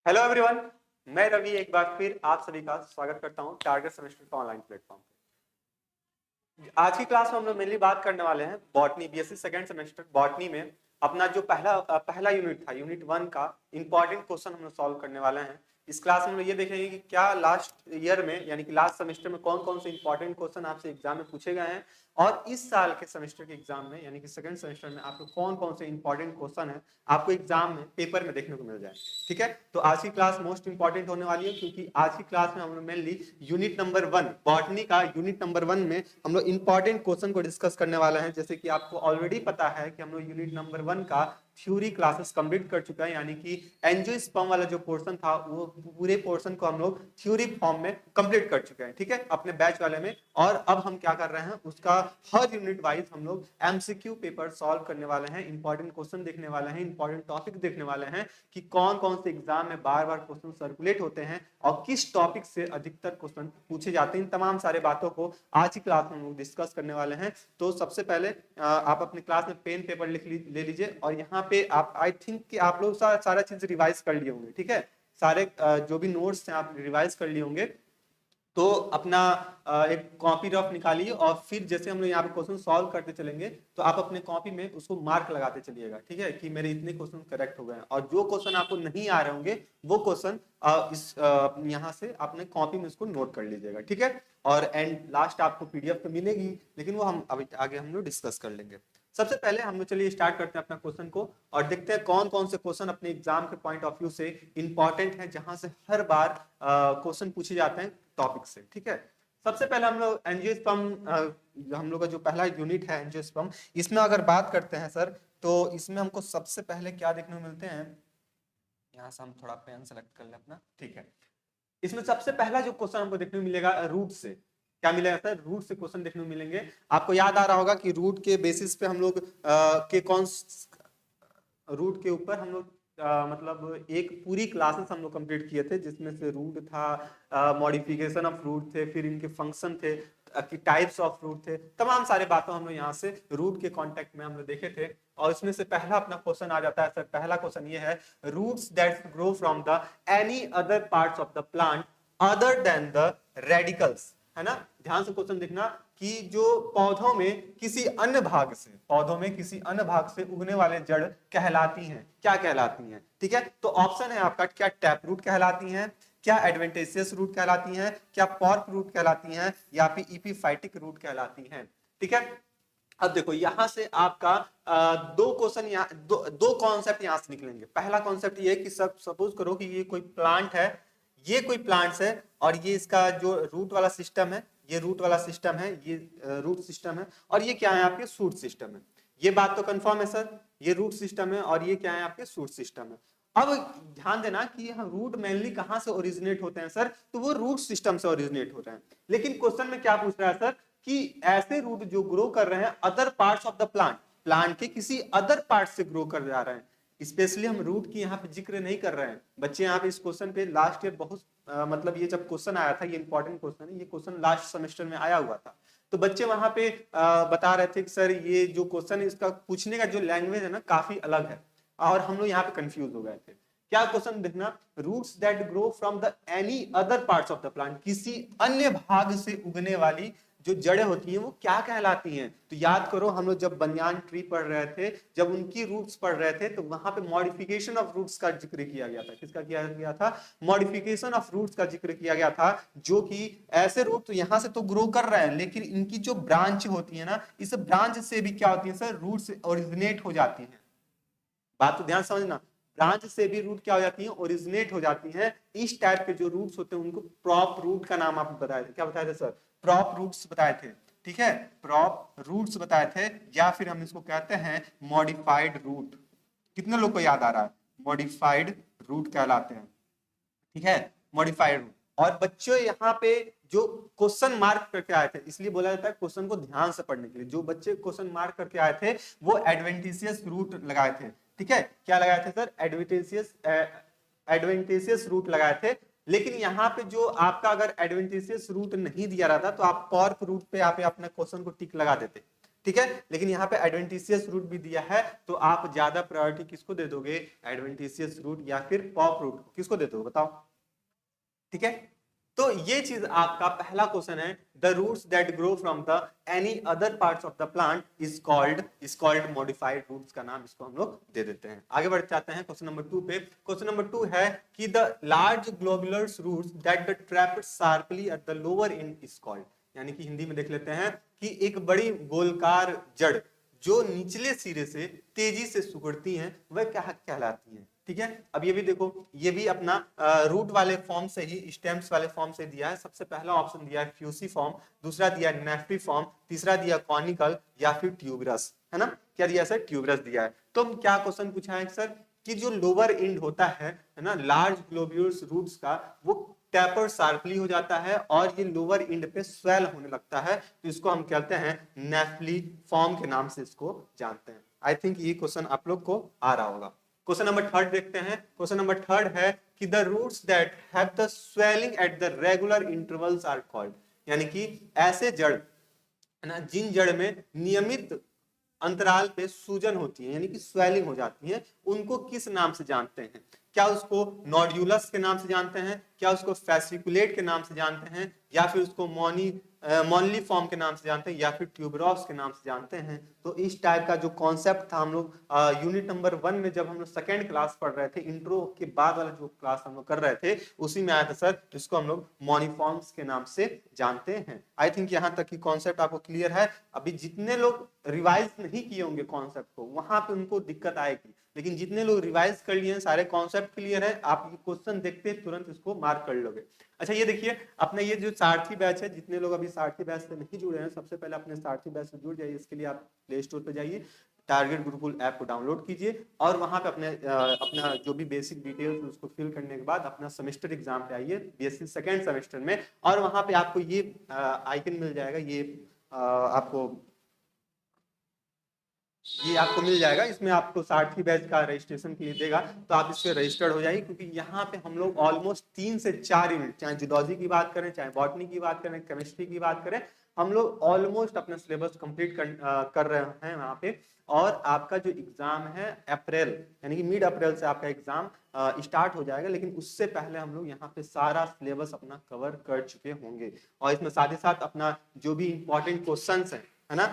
Hello everyone, मैं रवि एक बार फिर आप सभी का स्वागत करता हूं टारगेट सेमेस्टर का ऑनलाइन प्लेटफॉर्म पे। आज की क्लास में हम लोग मेनली बात करने वाले हैं botany BSc second semester botany में अपना जो पहला यूनिट था, यूनिट 1 का इंपॉर्टेंट क्वेश्चन हम लोग सॉल्व करने वाले हैं। इस क्लास में हम लोग ये देखेंगे कि क्या लास्ट ईयर में यानी कि लास्ट सेमेस्टर में कौन कौन से इंपॉर्टेंट क्वेश्चन आपसे एग्जाम में पूछे गए हैं और इस साल के सेमेस्टर के एग्जाम में यानी कि सेकंड सेमेस्टर में आपको कौन कौन से इंपॉर्टेंट क्वेश्चन है आपको एग्जाम में पेपर में देखने को मिल जाए। ठीक है, तो आज की क्लास मोस्ट इंपॉर्टेंट होने वाली है क्योंकि आज की क्लास में हम लोग मेनली यूनिट नंबर 1 बॉटनी का यूनिट नंबर 1 में हम लोग इंपॉर्टेंट क्वेश्चन को डिस्कस करने वाले हैं। जैसे कि आपको ऑलरेडी पता है कि हम लोग यूनिट नंबर 1 का थ्योरी क्लासेस कंप्लीट कर चुका है, यानी कि एंजियोस्पर्म वाला जो पोर्शन था वो पूरे पोर्शन को हम लोग थ्योरी फॉर्म में कंप्लीट कर चुके हैं। ठीक है, अपने बैच वाले में। और अब हम क्या कर रहे हैं, उसका हर यूनिट वाइज हम लोग एमसीक्यू पेपर सॉल्व करने वाले हैं, इंपॉर्टेंट क्वेश्चन देखने वाले हैं, इंपॉर्टेंट टॉपिक देखने वाले हैं कि कौन कौन से एग्जाम में बार बार क्वेश्चन सर्कुलेट होते हैं और किस टॉपिक से अधिकतर क्वेश्चन पूछे जाते हैं। इन तमाम सारे बातों को आज की क्लास में हम लोग डिस्कस करने वाले हैं। तो सबसे पहले आप अपने क्लास में पेन पेपर ले लीजिए और यहाँ पे आप आई थिंक कि आप लोग सारा चीज रिवाइज कर लिए होंगे। ठीक है, सारे जो भी नोट्स हैं आप रिवाइज कर लिए होंगे। तो अपना एक कॉपी रफ निकालिए और फिर जैसे हम लोग यहाँ पे क्वेश्चन सॉल्व करते चलेंगे तो आप अपने कॉपी में उसको मार्क लगाते चलिएगा। ठीक है, कि मेरे इतने क्वेश्चन करेक्ट हो गए हैं और जो क्वेश्चन आपको नहीं आ रहे होंगे वो क्वेश्चन इस यहाँ से अपने कॉपी में उसको नोट कर लीजिएगा। ठीक है, और एंड लास्ट आपको पीडीएफ तो मिलेगी, लेकिन वो हम अभी आगे हम लोग डिस्कस कर लेंगे। सबसे पहले हम लोग चलिए स्टार्ट करते हैं अपना क्वेश्चन को और देखते हैं कौन कौन से क्वेश्चन अपने एग्जाम के पॉइंट ऑफ व्यू से इंपॉर्टेंट है, जहां से हर बार क्वेश्चन पूछे जाते हैं टॉपिक से। ठीक है, सबसे पहले हम लोग एंजियोस्पर्म हम लोग का जो पहला यूनिट है एंजियोस्पर्म, इसमें अगर बात करते हैं सर तो इसमें हमको सबसे पहले क्या देखने को मिलते हैं। यहाँ से हम थोड़ा पेन सेलेक्ट कर ले अपना। ठीक है, इसमें सबसे पहला जो क्वेश्चन हमको देखने को मिलेगा रूट से। क्या मिलेगा सर? रूट से क्वेश्चन देखने को मिलेंगे। आपको याद आ रहा होगा कि रूट के बेसिस पे हम लोग के कौन रूट के ऊपर हम लोग मतलब एक पूरी क्लासेस हम लोग कंप्लीट किए थे, जिसमें से रूट था, मॉडिफिकेशन ऑफ रूट थे, फिर इनके फंक्शन थे, कि टाइप्स ऑफ रूट थे, तमाम सारे बातों हम लोग यहाँ से रूट के कॉन्टेक्ट में हम लोग देखे थे। और इसमें से पहला अपना क्वेश्चन आ जाता है सर। पहला क्वेश्चन ये है, roots that grow from the any other parts of the plant other than the radicals. है ना, ध्यान से क्वेश्चन देखना कि जो पौधों में किसी अन्य भाग से उगने वाले जड़ कहलाती हैं, क्या कहलाती हैं। ठीक है, तो ऑप्शन है आपका, क्या टैप रूट कहलाती हैं, क्या एडवेंटेशियस रूट कहलाती हैं, क्या पॉर्क रूट कहलाती हैं, या फिर इपीफाइटिक रूट कहलाती हैं। ठीक है, अब देखो यहां से आपका दो क्वेश्चन यहाँ दो कॉन्सेप्ट यहां से निकलेंगे। पहला कॉन्सेप्ट ये कि सब सपोज करो कि ये कोई प्लांट है, ये कोई प्लांट्स है और ये इसका जो रूट वाला सिस्टम है, ये रूट वाला सिस्टम है, ये रूट सिस्टम है, और ये क्या है आपके सूट सिस्टम है। ये बात तो कंफर्म है सर, ये रूट सिस्टम है और ये क्या है आपके सूट सिस्टम है। अब ध्यान देना कि हम रूट मेनली कहां से ओरिजिनेट होते हैं सर, तो वो रूट सिस्टम से ओरिजिनेट होते हैं। लेकिन क्वेश्चन में क्या पूछ रहा है सर कि ऐसे रूट जो ग्रो कर रहे हैं other parts of the plant के किसी अदर पार्ट से ग्रो कर जा रहे हैं। स्पेशली हम रूट की यहाँ पे जिक्र नहीं कर रहे हैं बच्चे। यहाँ पे इस क्वेश्चन पे लास्ट ईयर बहुत मतलब ये जब क्वेश्चन आया था, ये इंपॉर्टेंट क्वेश्चन है, ये क्वेश्चन लास्ट सेमेस्टर में आया हुआ था, तो बच्चे वहां पे बता रहे थे कि सर ये जो क्वेश्चन है इसका पूछने का जो लैंग्वेज है ना काफी अलग है, और हम लोग यहाँ पे कंफ्यूज हो गए थे। क्या क्वेश्चन देखना, roots that grow from the any other parts of the plant, किसी अन्य भाग से उगने वाली जो जड़ें होती हैं वो क्या कहलाती हैं। तो याद करो हम लोग जब बनियान ट्री पढ़ रहे थे, जब उनकी रूट्स पढ़ रहे थे, तो वहां पे मॉडिफिकेशन ऑफ रूट्स का जिक्र किया गया था। किसका किया गया था? मॉडिफिकेशन ऑफ रूट्स का जिक्र किया गया था, जो कि ऐसे रूट तो यहां से तो ग्रो कर रहे हैं, लेकिन इनकी जो ब्रांच होती है ना, इस ब्रांच से भी क्या होती है सर, रूट्स ओरिजिनेट हो जाती हैं। बात तो ध्यान समझना, ब्रांच से भी रूट क्या हो जाती है, ओरिजिनेट हो जाती है। इस टाइप के जो रूट्स होते हैं उनको प्रॉप रूट का नाम आप बताए थे। क्या बताए थे सर? प्रॉप रूट्स बताए थे। ठीक है, प्रॉप रूट्स बताए थे, या फिर हम इसको कहते हैं मॉडिफाइड रूट। कितने लोग को याद आ रहा है? मॉडिफाइड रूट कहलाते हैं। ठीक है, मॉडिफाइड रूट। और बच्चों यहाँ पे जो क्वेश्चन मार्क करके आए थे, इसलिए बोला जाता है क्वेश्चन को ध्यान से पढ़ने के लिए, जो बच्चे क्वेश्चन मार्क करके आए थे वो एडवेंटिशियस रूट लगाए थे। ठीक है, क्या लगाए थे सर? एडवेंटिशियस रूट लगाए थे। लेकिन यहाँ पे जो आपका अगर एडवेंटिशियस रूट नहीं दिया रहा था तो आप पॉर्क रूट पे आप अपने क्वेश्चन को टिक लगा देते। ठीक है। लेकिन यहाँ पे एडवेंटिशियस रूट भी दिया है, तो आप ज्यादा प्रायोरिटी किसको दे दोगे, एडवेंटिशियस रूट या फिर पॉप रूट किसको दे दोगे बताओ। ठीक है, तो ये चीज आपका पहला क्वेश्चन है। The roots that grow from the any other parts of the plant is called modified roots का नाम इसको हम लोग दे देते हैं। आगे बढ़ जाते हैं क्वेश्चन नंबर 2 पे। क्वेश्चन नंबर 2 है कि the large globular roots that the trap sharply at the lower end is called, यानी कि हिंदी में देख लेते हैं कि एक बड़ी गोलकार जड़ जो निचले सिरे से तेजी से सुगड़ती हैं वह क्या कहलाती हैं। ठीक है, अब ये भी देखो, ये भी अपना रूट वाले फॉर्म से ही, स्टेम्स वाले फॉर्म से दिया है। सबसे पहला ऑप्शन दिया है फ्यूसी फॉर्म, दूसरा दिया है नेफ्री फॉर्म, तीसरा दिया कॉनिकल या फिर ट्यूबरस, है ना। क्या दिया सर, ट्यूबरस दिया है। तो क्या क्वेश्चन पूछा है सर कि जो लोअर एंड होता है ना लार्ज ग्लोब्यूल्स रूट्स का, वो टैपर शार्पली हो जाता है और ये लोअर एंड पे स्वेल होने लगता है, तो इसको हम कहते हैं नेफ्ली फॉर्म के नाम से इसको जानते हैं। आई थिंक ये क्वेश्चन आप लोग को आ रहा होगा। क्वेश्चन नंबर 3 देखते हैं। क्वेश्चन नंबर 3 है कि the roots that have the swelling at the regular intervals are called, यानी कि ऐसे जड़ है ना जिन जड़ में नियमित अंतराल पे सूजन होती है यानी कि स्वेलिंग हो जाती है, उनको किस नाम से जानते हैं। क्या उसको नोड्यूलस के नाम से जानते हैं, क्या उसको फैसिकुलेट के नाम से जानते हैं, या फिर उसको मॉनली फॉर्म के नाम से जानते हैं, या फिर ट्यूबरॉस के नाम से जानते हैं। तो इस टाइप का जो कॉन्सेप्ट था हम लोग यूनिट नंबर 1 में जब हम लोग सेकेंड क्लास पढ़ रहे थे, इंट्रो के बाद वाला जो क्लास हम लोग कर रहे थे उसी में आया था सर, इसको हम लोग मॉनिफॉर्म्स के नाम से जानते हैं। आई थिंक यहाँ तक की कॉन्सेप्ट आपको क्लियर है। अभी जितने लोग रिवाइज नहीं किए होंगे कॉन्सेप्ट को, वहां पे उनको दिक्कत आएगी, लेकिन जितने लोग रिवाइज कर लिए हैं, सारे कॉन्सेप्ट क्लियर है, आप ये क्वेश्चन देखते तुरंत इसको मार्क कर लोगे। अच्छा ये देखिए, अपने ये जो सारथी बैच है, जितने लोग अभी सारथी बैच से नहीं जुड़े हैं, सबसे पहले अपने सारथी बैच से जुड़ जाइए। इसके लिए आप प्ले स्टोर पे जाइए, टारगेट गुरुकुल ऐप को डाउनलोड कीजिए और वहां पे अपना जो भी बेसिक डिटेल्स उसको फिल करने के बाद अपना सेमेस्टर एग्जाम पे आइए बीएससी सेकेंड सेमेस्टर में, और वहां पे आपको ये आइकन मिल जाएगा, ये आपको मिल जाएगा। इसमें आपको सारथी बैच का रजिस्ट्रेशन के लिए देगा, तो आप इससे रजिस्टर्ड हो जाइए, क्योंकि यहाँ पे हम लोग ऑलमोस्ट 3 से 4 यूनिट, चाहे जूलॉजी की बात करें, चाहे बॉटनी की बात करें, केमिस्ट्री की बात करें, हम लोग ऑलमोस्ट अपना सिलेबस कंप्लीट कर रहे हैं वहाँ पे। और आपका जो एग्जाम है अप्रैल यानी कि मिड अप्रैल से आपका एग्जाम स्टार्ट हो जाएगा, लेकिन उससे पहले हम लोग यहाँ पे सारा सिलेबस अपना कवर कर चुके होंगे। और इसमें साथ ही साथ अपना जो भी इंपॉर्टेंट क्वेश्चंस हैं, है ना,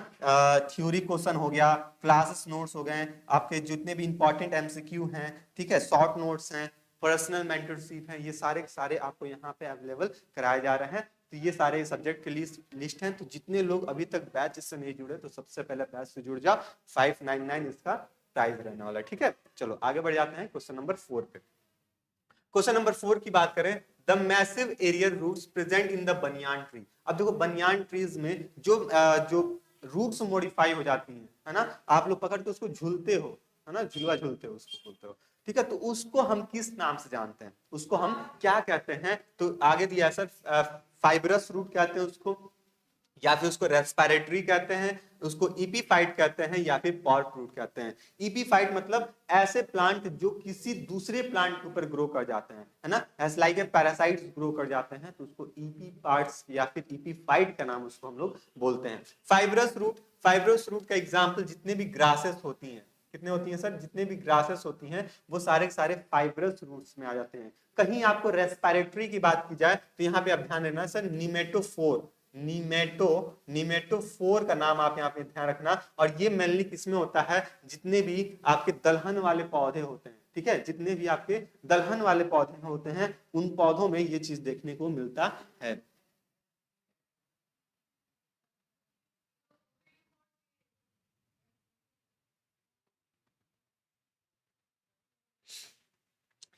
थ्योरी क्वेश्चन हो गया, क्लासेस नोट्स हो गए, आपके जितने भी इंपॉर्टेंट एमसीक्यू हैं, ठीक है, शॉर्ट नोट्स हैं, पर्सनल मेंटरशिप है, ये सारे सारे आपको यहाँ पे अवेलेबल कराए जा रहे हैं। तो ये सारे सब्जेक्ट की लिस्ट हैं। तो जितने लोग अभी तक बैच से नहीं जुड़े, तो सबसे पहले बैच से जुड़ जाओ, 599 इसका प्राइस रहने वाला है। ठीक है, चलो आगे बढ़ जाते हैं क्वेश्चन नंबर 4 पे। क्वेश्चन नंबर 4 की बात करें, the massive aerial roots present in the banyan tree. अब देखो बनियान ट्रीज में जो रूट्स मॉडिफाई हो जाती हैं, है ना, आप लोग पकड़ के उसको झूलते हो, है ना, झुलवा झूलते हो उसको बोलते हो। ठीक है, तो उसको हम किस नाम से जानते हैं, उसको हम क्या कहते हैं। तो आगे दिया है सर, फाइब्रस रूट कहते हैं उसको, या फिर उसको रेस्पिरेटरी कहते हैं, उसको ईपीफाइट कहते हैं, या फिर पॉट रूट कहते हैं। ईपीफाइट मतलब ऐसे प्लांट जो किसी दूसरे प्लांट के ऊपर ग्रो कर जाते हैं, है ना, as like a parasites grow कर जाते हैं, तो उसको ईपीपार्ट्स या फिर ईपीफाइट का नाम उसको हम लोग बोलते हैं। फाइब्रस रूट का एग्जाम्पल जितने भी ग्रासेस होती हैं, कितने होती हैं सर, जितने भी ग्रासेस होती हैं वो सारे सारे फाइब्रस रूट्स में आ जाते हैं। कहीं आपको रेस्पिरेटरी की बात की जाए तो यहाँ पे आप ध्यान रखना सर, नीमेटोफोर का नाम आप यहाँ पे ध्यान रखना। और ये मेनली किसमें होता है, जितने भी आपके दलहन वाले पौधे होते हैं, ठीक है, जितने भी आपके दलहन वाले पौधे होते हैं उन पौधों में ये चीज देखने को मिलता है।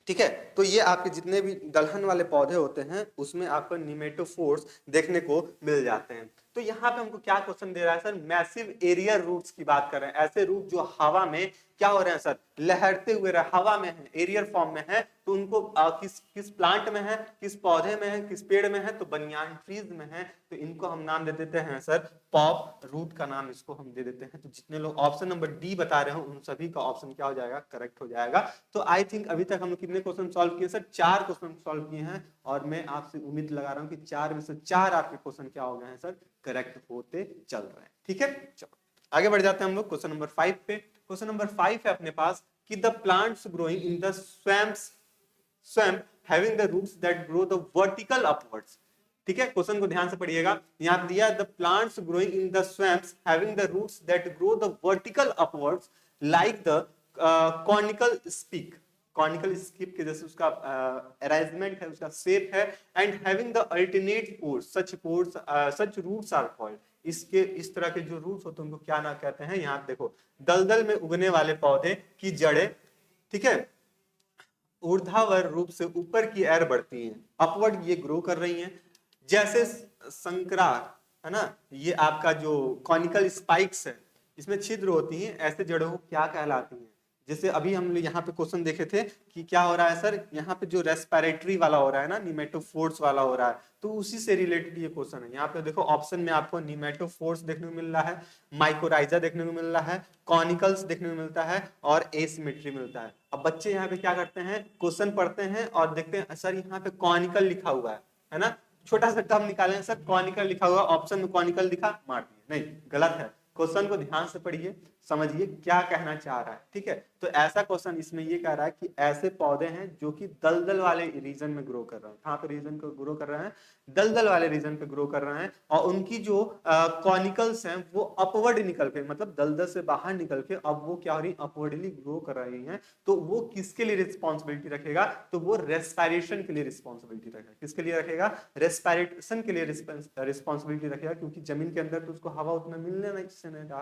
ठीक है, तो ये आपके जितने भी दलहन वाले पौधे होते हैं उसमें आपको निमेटोफोर्स देखने को मिल जाते हैं। तो यहाँ पे हमको क्या क्वेश्चन दे रहा है सर, मैसिव एरियल रूट्स की बात कर रहे हैं, ऐसे रूट जो हवा में क्या हो रहे हैं सर, लहरते हुए हवा में है, एरियल फॉर्म में है, तो उनको किस किस प्लांट में है, किस पौधे में है, किस पेड़ में है, तो बनियान ट्रीज में है, तो इनको हम नाम दे देते हैं सर पॉप रूट का नाम इसको हम दे देते हैं। तो जितने लोग ऑप्शन नंबर डी बता रहे हो उन सभी का ऑप्शन क्या हो जाएगा, करेक्ट हो जाएगा। तो आई थिंक अभी तक हम लोग कितने क्वेश्चन सॉल्व किए सर, 4 क्वेश्चन सॉल्व किए हैं, और मैं आपसे उम्मीद लगा रहा हूं कि 4 में से 4 आपके क्वेश्चन क्या हो गए हैं सर, करेक्ट होते चल रहे हैं। ठीक है, चलो आगे बढ़ जाते हैं हम लोग क्वेश्चन नंबर 5 पे। क्वेश्चन नंबर 5 है अपने पास कि the plants growing in the swamp having the roots that grow the vertical upwards. ठीक है, क्वेश्चन को ध्यान से पढ़िएगा। यहाँ पे दिया the plants growing in the swamps having the roots that grow the vertical upwards like the conical speak. Conical skip के जैसे उसका अरेंजमेंट है, उसका शेप है। And having the alternate pores such roots are called. इसके इस तरह के जो रूट्स होते हैं उनको क्या ना कहते हैं, यहाँ देखो, दलदल में उगने वाले पौधे की जड़ें, ठीक है, ऊर्ध्वाधर रूप से ऊपर की ओर बढ़ती हैं, अपवर्ड ये ग्रो कर रही हैं। जैसे संकरा है ना, ये आपका जो कॉनिकल स्पाइक्स है, इसमें छिद्र होती हैं, ऐसे जड़ों को क्या कहलाती हैं। जैसे अभी हम यहाँ पे क्वेश्चन देखे थे कि क्या हो रहा है सर, यहाँ पे जो रेस्पिरेटरी वाला हो रहा है ना, निमेटोफोर्स वाला हो रहा है, तो उसी से रिलेटेड ये क्वेश्चन है। यहाँ पे देखो ऑप्शन में आपको निमेटोफोर्स देखने को मिल रहा है, माइकोराइजा देखने को मिल रहा है, कॉनिकल्स देखने को मिलता है और एसिमेट्री मिलता है। अब बच्चे यहाँ पे क्या करते हैं, क्वेश्चन पढ़ते हैं और देखते हैं सर यहाँ पे कॉनिकल लिखा हुआ है ना, छोटा सा टर्म निकाले सर, कॉनिकल लिखा हुआ, ऑप्शन में कॉनिकल दिखा, मार दिए, नहीं, गलत है। क्वेश्चन को ध्यान से पढ़िए, समझिए क्या कहना चाह रहा है। ठीक है, तो ऐसा क्वेश्चन इसमें ये कह रहा है कि ऐसे पौधे हैं जो कि दलदल वाले रीजन में ग्रो कर रहे हैं। कहाँ पे रीजन को ग्रो कर रहे हैं, दलदल वाले रीजन पे ग्रो कर रहे हैं। और उनकी जो कॉनिकल्स हैं वो अपवर्ड निकल के, मतलब दलदल से बाहर निकल के अब वो क्या हो रही, अपवर्डली ग्रो कर रही हैं। तो वो किसके लिए रिस्पॉन्सिबिलिटी रखेगा, तो वो रेस्पिरेशन के लिए रिस्पॉन्सिबिलिटी रखेगा। किसके लिए रखेगा, रेस्पिरेशन के लिए रिस्पॉन्सिबिलिटी रखेगा, क्योंकि जमीन के अंदर तो उसको हवा उतना मिलने नहीं रहा,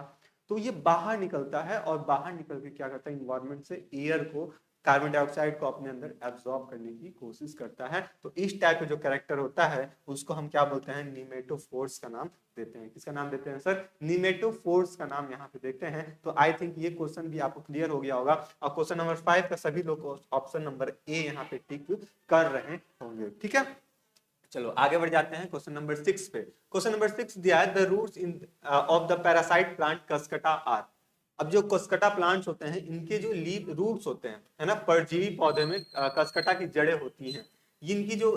तो ये बाहर निकलता है और बाहर निकल के क्या करता है, इन्वायरमेंट से एयर को, कार्बन डाइऑक्साइड को अपने अंदर एब्जॉर्ब करने की कोशिश करता है। तो इस टाइप का जो कैरेक्टर होता है उसको हम क्या बोलते हैं, निमेटोफोर्स का नाम देते हैं। किसका नाम देते हैं सर, निमेटोफोर्स का नाम यहाँ पे देखते हैं। तो आई थिंक ये क्वेश्चन भी आपको क्लियर हो गया होगा। और क्वेश्चन नंबर 5 का सभी लोग ऑप्शन नंबर ए यहाँ पे टिक कर रहे होंगे। ठीक है, चलो आगे बढ़ जाते हैं क्वेश्चन नंबर 6 पे। क्वेश्चन नंबर 6 दिया है the roots in of the parasite plant cuscuta are. अब जो कस्कटा प्लांट्स होते हैं इनके जो लीव रूट्स होते हैं, है ना, परजीवी पौधे में कस्कटा की जड़ें होती हैं, इनकी जो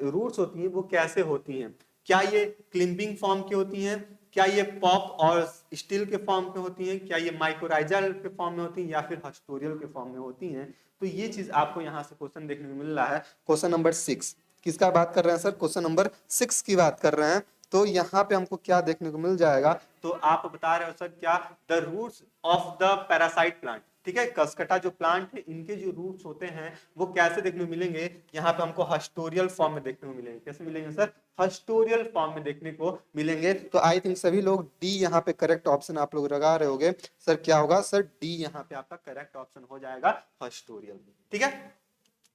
रूट्स होती हैं वो कैसे होती हैं, क्या ये क्लिम्पिंग फॉर्म की होती हैं, क्या ये पॉप और स्टील के फॉर्म में होती हैं, क्या ये माइक्रोराइजल के फॉर्म में होती हैं, या फिर हस्टोरियल के फॉर्म में होती हैं। तो ये चीज आपको यहाँ से क्वेश्चन देखने को मिल रहा है। क्वेश्चन नंबर 6 किसका बात कर रहे हैं सर, क्वेश्चन नंबर 6 की बात कर रहे हैं। तो यहाँ पे हमको क्या देखने को मिल जाएगा, तो आप बता रहे हो सर क्या, the roots of the parasite plant. ठीक है, कस्कटा जो प्लांट है इनके जो रूट्स होते हैं वो कैसे देखने को मिलेंगे, यहाँ पे हमको हस्टोरियल फॉर्म में देखने को मिलेंगे। कैसे मिलेंगे सर, हस्टोरियल फॉर्म में देखने को मिलेंगे। तो आई थिंक सभी लोग डी यहाँ पे करेक्ट ऑप्शन आप लोग लगा रहे होंगे। सर क्या होगा सर, डी यहाँ पे आपका करेक्ट ऑप्शन हो जाएगा, हस्टोरियल। ठीक है,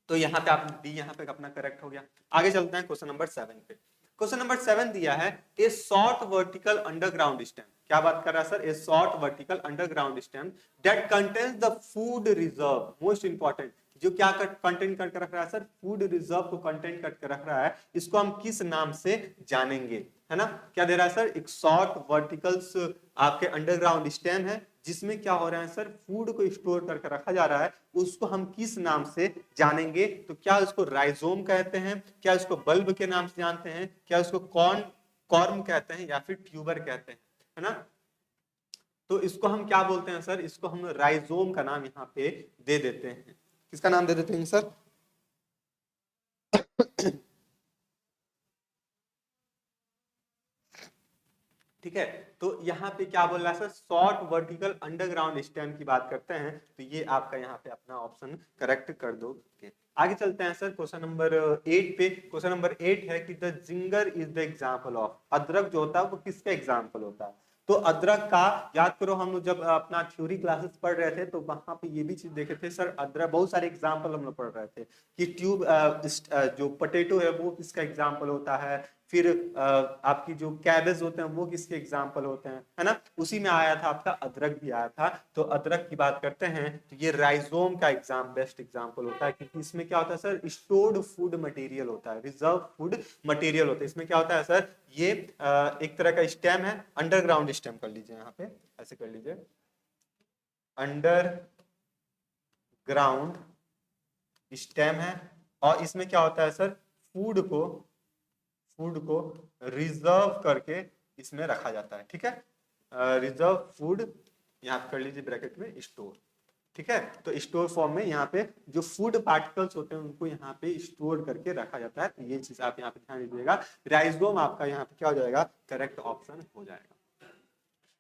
तो यहाँ पे आप डी यहाँ पे अपना करेक्ट हो गया। आगे चलते हैं क्वेश्चन नंबर 7 पे। क्वेश्चन नंबर 7 दिया है a short vertical underground stem. क्या बात कर रहा है sir, A short vertical underground stem that contains the food reserve. Most important, जो क्या कंटेंट करके रख रहा है सर, फूड रिजर्व को कंटेंट करके रख रहा है, इसको हम किस नाम से जानेंगे, है ना। क्या दे रहा है सर, एक शॉर्ट वर्टिकल्स आपके अंडरग्राउंड स्टेम है जिसमें क्या हो रहा है सर, फूड को स्टोर करके रखा जा रहा है, उसको हम किस नाम से जानेंगे। तो क्या उसको राइजोम कहते हैं, क्या उसको बल्ब के नाम से जानते हैं, क्या उसको कॉर्म कहते हैं, या फिर ट्यूबर कहते हैं, है ना। तो इसको हम क्या बोलते हैं सर, इसको हम राइजोम का नाम यहाँ पे दे देते हैं। किसका नाम दे देते हैं सर, ठीक है। तो यहाँ पे क्या बोल रहा है sir, short vertical underground stem की बात करते हैं। तो ये आपका यहाँ पे अपना ऑप्शन करेक्ट कर दो। आगे चलते हैं सर क्वेश्चन नंबर 8 पे। क्वेश्चन नंबर 8 है कि the ginger is the example of. अदरक जो होता है वो किसका एग्जांपल होता है, तो अदरक का याद करो, हम लोग जब अपना थ्योरी क्लासेस पढ़ रहे थे तो वहां पे ये भी चीज देखे थे सर, अदरक बहुत सारे एग्जांपल हम लोग पढ़ रहे थे कि ट्यूब जो पोटैटो है वो किसका एग्जांपल होता है, फिर आपकी जो कैबेज होते हैं वो किसके एग्जाम्पल होते हैं, है ना। उसी में आया था आपका अदरक भी आया था। तो अदरक की बात करते हैं तो ये राइजोम का बेस्ट एग्जाम्पल होता है, क्योंकि इसमें क्या होता है सर, स्टोर्ड फूड मटेरियल होता है, रिजर्व फूड मटेरियल होता है। इसमें क्या होता है सर, ये एक तरह का स्टेम है, अंडरग्राउंड स्टेम कर लीजिए, यहाँ पे ऐसे कर लीजिए, अंडर ग्राउंड स्टेम है। और इसमें क्या होता है सर, फूड को रिजर्व करके इसमें रखा जाता है। ठीक है, रिजर्व फूड, यहाँ कर लीजिए ब्रैकेट में स्टोर, ठीक है। तो स्टोर फॉर्म में यहाँ पे जो फूड पार्टिकल्स होते हैं उनको यहाँ पे स्टोर करके रखा जाता है। तो ये चीज आप यहाँ पे ध्यान दीजिएगा, राइजोम आपका यहाँ पे क्या हो जाएगा, करेक्ट ऑप्शन हो जाएगा।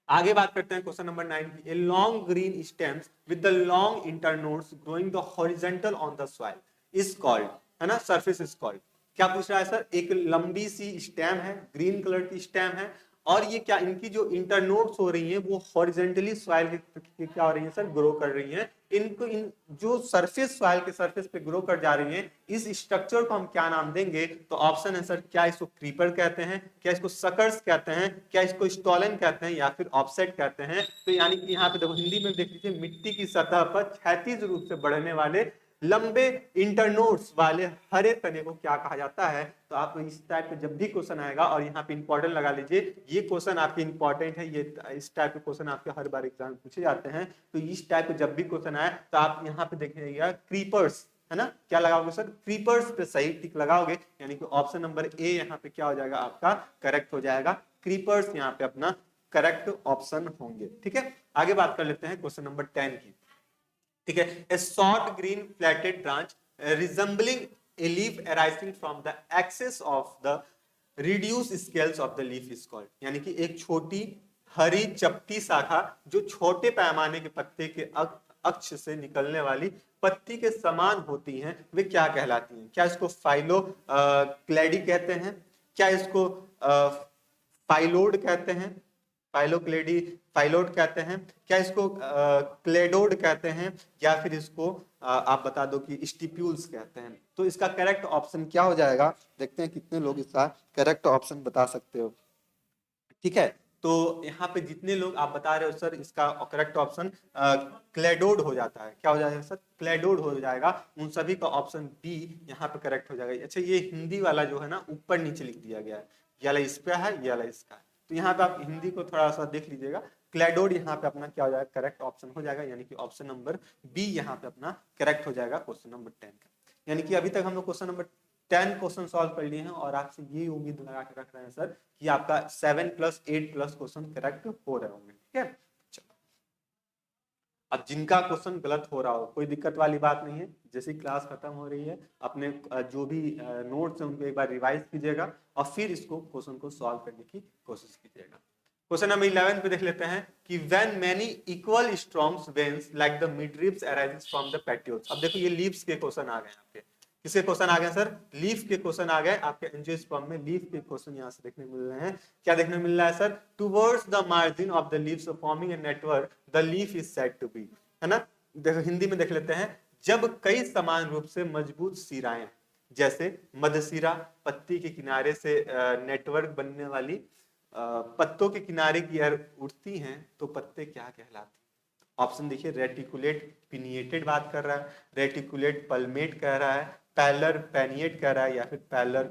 आगे बात करते हैं क्वेश्चन नंबर 9 की। A long green stems with the long internodes growing the horizontal on the soil is called, है ना, सरफेस इज कॉल्ड। क्या पूछ रहा है सर, एक लंबी सी स्टेम है, ग्रीन कलर की स्टेम है, और ये क्या, इनकी जो इंटरनोड्स हो रही हैं वो हॉरिजॉन्टली सॉइल के क्या हो रही हैं सर, ग्रो कर रही हैं। इनको इन जो सरफेस, सॉइल के सरफेस पे ग्रो कर जा रही हैं, इस स्ट्रक्चर को हम क्या नाम देंगे? तो ऑप्शन है सर, क्या इसको क्रीपर कहते हैं, क्या इसको सकर्स कहते हैं, क्या इसको स्टॉलन कहते हैं, या फिर ऑफसेट कहते हैं। तो यानी कि यहाँ पे देखो हिंदी में देख लीजिए, मिट्टी की सतह पर क्षैतिज रूप से बढ़ने वाले लंबे इंटरनोड्स वाले हरे तने को क्या कहा जाता है? तो आप इस टाइप का जब भी क्वेश्चन आएगा, और यहाँ पे इंपॉर्टेंट लगा लीजिए, ये क्वेश्चन आपके इंपॉर्टेंट है, ये इस टाइप के क्वेश्चन आपके हर बार एग्जाम में पूछे जाते हैं। तो इस टाइप के जब भी क्वेश्चन आए तो आप यहाँ पे देखिएगा क्रीपर्स, है ना, क्या लगाओगे सर, क्रीपर्स पे सही टिक लगाओगे, यानी कि ऑप्शन नंबर ए यहाँ पे क्या हो जाएगा आपका, करेक्ट हो जाएगा। क्रीपर्स यहाँ पे अपना करेक्ट ऑप्शन होंगे, ठीक है। आगे बात कर लेते हैं क्वेश्चन नंबर 10 की, ठीक है। A short green flattened branch resembling a leaf arising from the axis of the reduce scales of the leaf is called, यानी कि एक छोटी हरी चपटी शाखा जो छोटे पैमाने के पत्ते के अक्ष से निकलने वाली पत्ती के समान होती हैं, वे क्या कहलाती हैं? क्या इसको फाइलो क्लेडी कहते हैं, क्या इसको फाइलोड कहते हैं, फाइलोक्लेडी, फाइलोड कहते हैं, क्या इसको क्लेडोड कहते हैं, या फिर इसको आप बता दो कि स्टिप्यूल्स कहते हैं? तो इसका करेक्ट ऑप्शन क्या हो जाएगा, देखते हैं कितने लोग इसका करेक्ट ऑप्शन बता सकते हो, ठीक है। तो यहाँ पे जितने लोग आप बता रहे हो सर, इसका करेक्ट ऑप्शन क्लेडोड हो जाता है। क्या हो जाएगा सर, क्लेडोड हो जाएगा। उन सभी का ऑप्शन बी यहाँ पे करेक्ट हो जाएगा। अच्छा, ये हिंदी वाला जो है ना, ऊपर नीचे लिख दिया गया है, ये वाला इस पे है, ये वाला इसका है। तो यहाँ पे आप हिंदी को थोड़ा सा देख लीजिएगा, क्लेडोड यहाँ पे अपना क्या हो जाएगा, करेक्ट ऑप्शन हो जाएगा, यानी कि ऑप्शन नंबर बी यहाँ पे अपना करेक्ट हो जाएगा क्वेश्चन नंबर 10 का। यानी कि अभी तक हम लोग क्वेश्चन नंबर 10 क्वेश्चन सॉल्व कर लिए हैं, और आपसे ये उम्मीद लगा के रख रहे हैं सर कि आपका 7+8+ क्वेश्चन करेक्ट हो रहे होंगे, ठीक है। अब जिनका क्वेश्चन गलत हो रहा हो, कोई दिक्कत वाली बात नहीं है, जैसी क्लास खत्म हो रही है अपने जो भी नोट्स हैं उनको एक बार रिवाइज कीजिएगा, और फिर इसको क्वेश्चन को सॉल्व करने की कोशिश कीजिएगा। क्वेश्चन नंबर 11 पे देख लेते हैं कि when many equal strong veins like the midribs arises from the petioles. अब देखो ये लीव्स के क्वेश्चन आ गए आपके, किसके क्वेश्चन आ गए सर, लीफ के क्वेश्चन आ गए आपके एंजियोस्पर्म में, लीफ के क्वेश्चन यहाँ से देखने को मिल रहे हैं। क्या देखने को मिल रहा है sir, towards the margin of the leaves forming a network the leaf is said to be, है ना। देखो हिंदी में देख लेते हैं, जब कई समान रूप से मजबूत सिराएं, जैसे मध्यसिरा, पत्ती के किनारे से नेटवर्क बनने वाली पत्तों के किनारे की ओर उठती हैं, तो पत्ते क्या कहलाते? ऑप्शन देखिए, रेटिकुलेट पिनिएटेड बात कर रहा है, रेटिकुलेट पल्मेट कह रहा है, पैलर पैनिएट कह रहा है, या फिर पैलर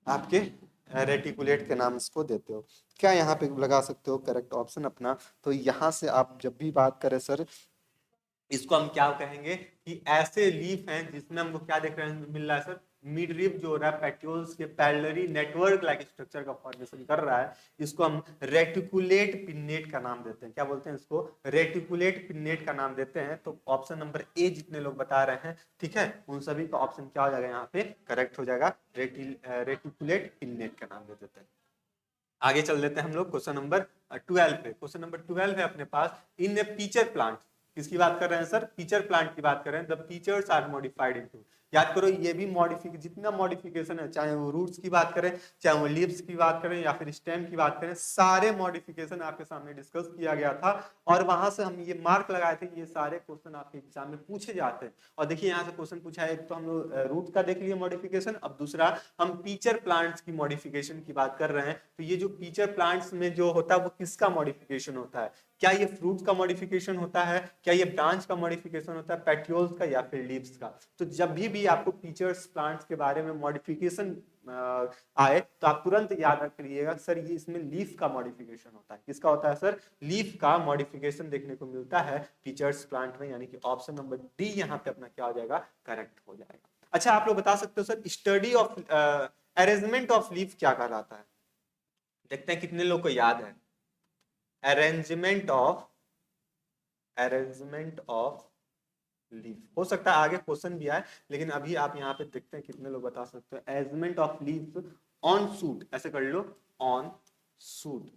आपके रेटिकुलेट के नाम इसको देते हो। क्या यहाँ पे लगा सकते हो करेक्ट ऑप्शन अपना? तो यहाँ से आप जब भी बात करें सर, इसको हम क्या कहेंगे कि ऐसे लीफ हैं जिसमें हमको क्या देख रहे हैं, मिल रहा है सर, मिड रिब जो हो रहा है पेट्यूल्स के पैरेलली नेटवर्क लाइक स्ट्रक्चर का फॉर्मेशन कर रहा है, इसको हम रेटिकुलेट पिन्नेट का नाम देते हैं। क्या बोलते हैं इसको, रेटिकुलेट पिन्नेट का नाम देते हैं। तो ऑप्शन नंबर ए जितने लोग बता रहे हैं, ठीक है, उन सभी का ऑप्शन क्या हो जाएगा यहाँ पे, करेक्ट हो जाएगा, रेटिकुलेट पिन्नेट का नाम दे देते हैं। आगे चल देते हैं हम लोग क्वेश्चन नंबर 12 पे। क्वेश्चन नंबर 12 है अपने पास, इन ए पीचर प्लांट, किसकी बात कर रहे हैं सर, पीचर प्लांट की बात कर रहे हैं। The pitchers are modified into, याद करो ये भी मॉडिफिकेशन, जितना मॉडिफिकेशन है, चाहे वो रूट्स की बात करें, चाहे वो लीव्स की बात करें, या फिर स्टेम की बात करें, सारे मॉडिफिकेशन आपके सामने डिस्कस किया गया था, और वहां से हम ये मार्क लगाए थे कि ये सारे क्वेश्चन आपके एग्जाम में पूछे जाते हैं। और देखिए यहाँ से क्वेश्चन पूछा है, एक तो हम लोग रूट का देख लिए मॉडिफिकेशन, अब दूसरा हम पीचर प्लांट्स की मॉडिफिकेशन की बात कर रहे हैं। तो ये जो पीचर प्लांट्स में जो होता है वो किसका मॉडिफिकेशन होता है? क्या ये फ्रूट का मॉडिफिकेशन होता है, क्या ये ब्रांच का मॉडिफिकेशन होता है, पेट्यूल्स का, या फिर लीव्स का? तो जब भी आपको पीचर्स प्लांट्स के बारे में मॉडिफिकेशन आए तो आप तुरंत याद रख लीजिएगा सर, ये इसमें लीफ का मॉडिफिकेशन होता है। किसका होता है सर, लीफ का मॉडिफिकेशन देखने को मिलता है पीचर्स प्लांट में, यानी कि ऑप्शन नंबर डी यहाँ पे अपना क्या हो जाएगा, करेक्ट हो जाएगा। अच्छा, आप लोग बता सकते हो sir, study of arrangement of leaf क्या कहलाता है? देखते हैं कितने लोग को याद है। Arrangement of leaf. हो सकता है आगे क्वेश्चन भी आए, लेकिन अभी आप यहाँ पे देखते हैं कितने लोग बता सकते हो। Arrangement of leaf on suit, ऐसे कर लो, ऑन सूट।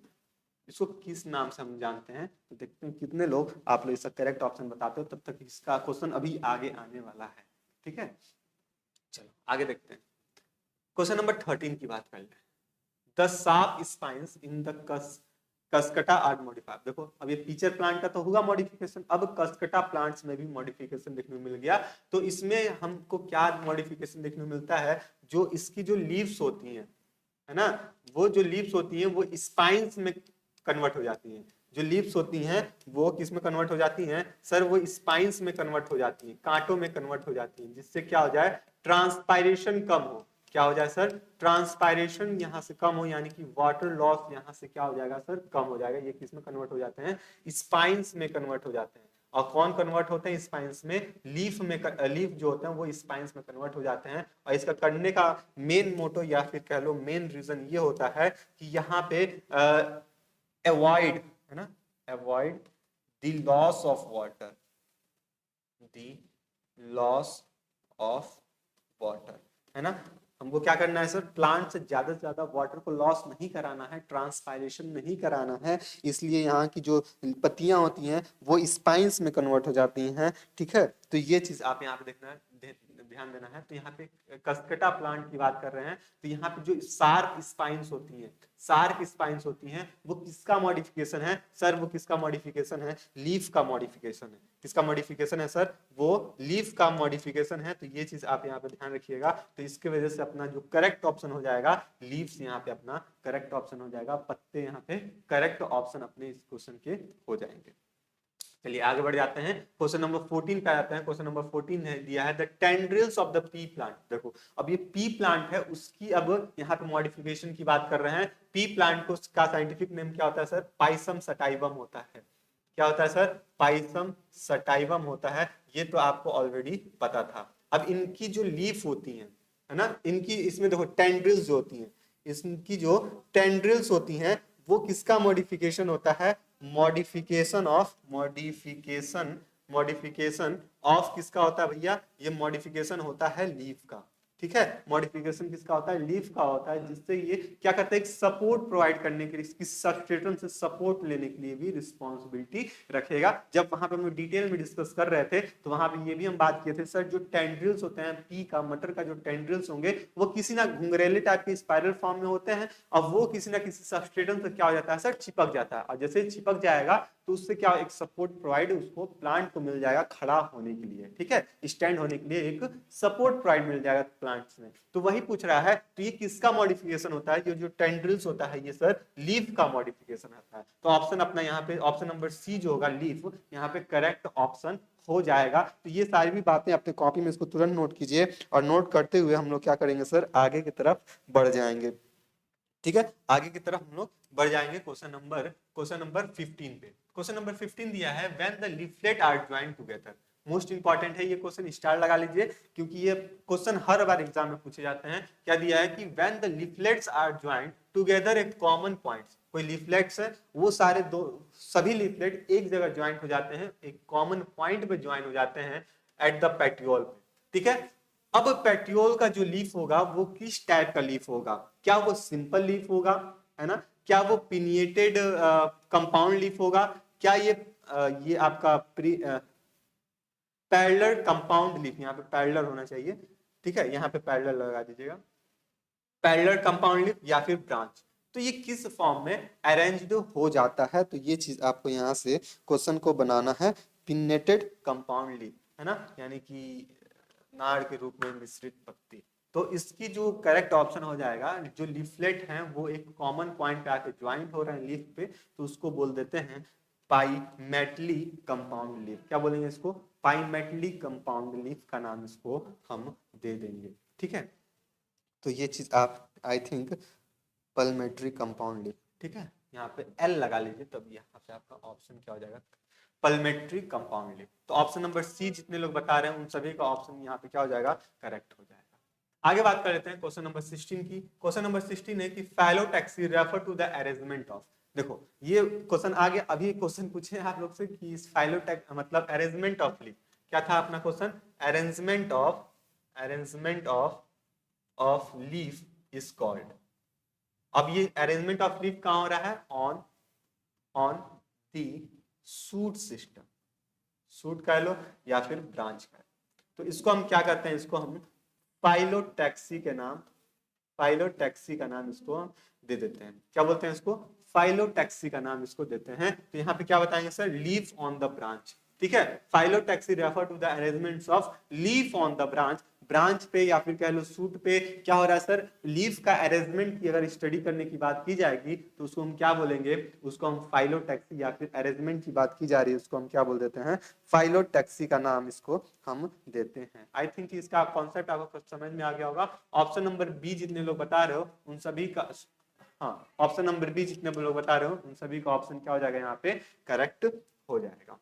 इसको किस नाम से हम जानते हैं, तो देखते हैं कितने लोग आप लोग इसका करेक्ट ऑप्शन बताते हो। तब तक इसका क्वेश्चन अभी आगे आने वाला है, ठीक है। चलो आगे देखते हैं। क्वेश्चन नंबर 13 की बात कर लें। The sharp spines in the Cuscuta are modified. देखो अब ये पीचर प्लांट का तो हुआ मॉडिफिकेशन, अब कसकटा प्लांट्स में भी मॉडिफिकेशन देखने को मिल गया। तो इसमें हमको क्या मॉडिफिकेशन देखने को मिलता है, जो इसकी जो लीव्स होती हैं, है ना, वो जो लीव्स होती हैं वो स्पाइन्स में कन्वर्ट हो जाती हैं। जो लीव्स होती हैं वो किस में कन्वर्ट हो जाती हैं सर, वो स्पाइन्स में कन्वर्ट हो जाती हैं, कांटों में कन्वर्ट हो जाती हैं, जिससे क्या हो जाए, ट्रांसपायरेशन कम हो। क्या हो जाए सर, ट्रांसपायरेशन यहाँ से कम हो, यानी कि वाटर लॉस यहाँ से क्या हो जाएगा सर, कम हो जाएगा। ये किस में कन्वर्ट हो जाते हैं, स्पाइन्स में कन्वर्ट हो जाते हैं। और कौन कन्वर्ट होते हैं स्पाइन्स में, लीफ में, लीफ जो होते हैं वो स्पाइन्स में कन्वर्ट हो जाते हैं। और इसका करने का मेन मोटो या फिर कह लो मेन रीजन ये होता है कि यहाँ पे अवॉइड, है ना, avoid the loss of water, the loss of water, है ना। हमको क्या करना है सर, प्लांट से ज्यादा वाटर को लॉस नहीं कराना है, ट्रांसपायरेशन नहीं कराना है। इसलिए यहाँ की जो पत्तियां होती हैं वो स्पाइन्स में कन्वर्ट हो जाती हैं, ठीक है। तो ये चीज आप यहाँ पे देखना है, ध्यान देना है। तो यहाँ पे कसकटा प्लांट की बात कर रहे हैं, तो यहाँ पे जो शार्प स्पाइन्स होती हैं, शार्प स्पाइन्स होती हैं, वो किसका मॉडिफिकेशन है सर, वो किसका मॉडिफिकेशन है, लीफ का मॉडिफिकेशन है। किसका मॉडिफिकेशन है सर, वो लीफ का मॉडिफिकेशन है। तो ये चीज आप यहाँ पे ध्यान रखिएगा। तो इसके वजह से अपना जो करेक्ट ऑप्शन हो जाएगा, लीव्स यहाँ पे अपना करेक्ट ऑप्शन हो जाएगा, पत्ते यहाँ पे करेक्ट ऑप्शन अपने इस क्वेश्चन के हो जाएंगे। चलिए आगे बढ़ जाते हैं, क्वेश्चन नंबर 14 पे आते हैं। क्वेश्चन नंबर 14 है दिया है the tendrils of the P plant. देखो अब ये पी प्लांट है, उसकी अब यहाँ पे मॉडिफिकेशन की बात कर रहे हैं। पी प्लांट को का साइंटिफिक नेम क्या होता है सर, पाइसम सटाइवम होता है। क्या होता है सर, पाइसम सटाइवम होता है। ये तो आपको ऑलरेडी पता था। अब इनकी जो लीफ होती है ना, इनकी इसमें देखो टेंड्रिल्स जो होती हैं, इसकी जो टेंड्रिल्स होती हैं वो किसका मॉडिफिकेशन होता है, मॉडिफिकेशन ऑफ किसका होता है भैया, ये मॉडिफिकेशन होता है लीफ का, ठीक है। मॉडिफिकेशन किसका होता है, लीफ का होता है, जिससे ये क्या करते हैं, सपोर्ट प्रोवाइड करने के लिए, इसकी सबस्ट्रेटम से सपोर्ट लेने के लिए भी रिस्पॉन्सिबिलिटी रखेगा। जब वहां पे हम डिटेल में डिस्कस कर रहे थे तो वहां पे ये भी हम बात किए थे सर, जो टेंड्रिल्स होते हैं पी का, मटर का जो टेंड्रिल्स होंगे वो किसी ना घुंघरेले टाइप के स्पाइरल फॉर्म में होते हैं, और वो किसी ना किसी सबस्ट्रेटम से क्या हो जाता है सर, चिपक जाता है। और जैसे चिपक जाएगा तो उससे क्या एक सपोर्ट प्रोवाइड उसको प्लांट को मिल जाएगा खड़ा होने के लिए, ठीक है, स्टैंड होने के लिए एक सपोर्ट प्रोवाइड मिल जाएगा प्लांट्स में। तो वही पूछ रहा है, तो ये किसका मॉडिफिकेशन होता है, ये जो टेंड्रिल्स होता है ये सर लीफ का मॉडिफिकेशन होता है। तो ऑप्शन अपना यहाँ पे ऑप्शन नंबर सी जो होगा लीफ, यहाँ पे करेक्ट ऑप्शन हो जाएगा। तो ये सारी भी बातें अपने कॉपी में इसको तुरंत नोट कीजिए, और नोट करते हुए हम लोग क्या करेंगे सर, आगे की तरफ बढ़ जाएंगे, ठीक है। आगे की तरफ हम लोग बढ़ जाएंगे क्वेश्चन नंबर 15 पे। क्वेश्चन नंबर 15 दिया है when the leaflet are joint together. Most important है ये क्वेश्चन, स्टार लगा लीजिए, क्योंकि ये क्वेश्चन हर बार एग्जाम में पूछे जाते हैं। क्या दिया है कि when the leaflets are joint together at common points. कोई लीफलेट्स है, वो सारे सभी लीफलेट एक जगह ज्वाइंट हो जाते हैं, एक कॉमन पॉइंट पे ज्वाइन हो जाते हैं एट द पेट्रियोल पे, ठीक है। अब पेट्रियोल का जो लीफ होगा वो किस टाइप का लीफ होगा, क्या वो सिंपल लीफ होगा, है ना, क्या वो पिनिएटेड कंपाउंड लीफ होगा, क्या ये आपका पैरेलल कंपाउंड लीफ, यहाँ पे पैरेलल होना चाहिए, ठीक है, यहाँ पे पैरेलल लगा दीजिएगा, पैरेलल कंपाउंड लीफ या फिर ब्रांच। तो ये किस फॉर्म में अरेंज्ड हो जाता है, तो ये चीज आपको यहाँ से क्वेश्चन को बनाना है, पिनेटेड कंपाउंड लीफ, है ना, यानी कि नाड़ के रूप में मिश्रित पत्ती। तो इसकी जो करेक्ट ऑप्शन हो जाएगा, जो लीफलेट हैं वो एक कॉमन पॉइंट पे आके ज्वाइंट हो रहे हैं लीफ पे, तो उसको बोल देते हैं पाइमेटली कंपाउंड लीफ। क्या बोलेंगे इसको, पाइमेटली कंपाउंड लीफ का नाम इसको हम दे देंगे, ठीक है। तो ये चीज आप आई थिंक पल्मेट्री कंपाउंड लीफ, ठीक है, यहाँ पे एल लगा लीजिए, तब यहाँ पे आपका ऑप्शन क्या हो जाएगा, पल्मेट्री कंपाउंड लीफ। तो ऑप्शन नंबर सी जितने लोग बता रहे हैं उन सभी का ऑप्शन यहाँ पे क्या हो जाएगा, करेक्ट हो जाएगा। आगे बात कर लेते हैं क्वेश्चन नंबर 16 की। क्वेश्चन नंबर 16 है कि phyllotaxy refer to the arrangement of. देखो ये क्वेश्चन आ गया। अभी क्वेश्चन पूछे आप लोग से कि इस फाइलोटैक मतलब अरेंजमेंट ऑफ लीफ, क्या था अपना question? Arrangement of leaf is called. अब ये अरेंजमेंट ऑफ लीफ कहां हो रहा है? On the shoot system, shoot कह लो या फिर ब्रांच कह लो। तो इसको हम क्या करते हैं? इसको हम फाइलोटैक्सी का नाम इसको दे देते हैं। क्या बोलते हैं इसको? फाइलोटैक्सी का नाम इसको देते हैं। तो यहाँ पे क्या बताएंगे sir? Leaf on the branch. ठीक है, phyllotaxy refer to the arrangements of leaf on the branch. Branch पे या फिर कह लो सूट पे क्या हो रहा है सर? लीफ का अरेंजमेंट की अगर स्टडी करने की बात की जाएगी तो उसको हम क्या बोलेंगे? उसको हम फाइलोटैक्सी या फिर अरेंजमेंट की बात की जा रही है उसको हम क्या बोल देते हैं? फाइलोटैक्सी का नाम इसको हम देते हैं। आई थिंक इसका कॉन्सेप्ट आपको समझ में आ गया होगा। ऑप्शन नंबर बी जितने लोग बता रहे हो उन सभी का, हाँ ऑप्शन नंबर बी जितने लोग बता रहे हो उन सभी का ऑप्शन क्या हो जाएगा? यहाँ पे करेक्ट हो जाएगा।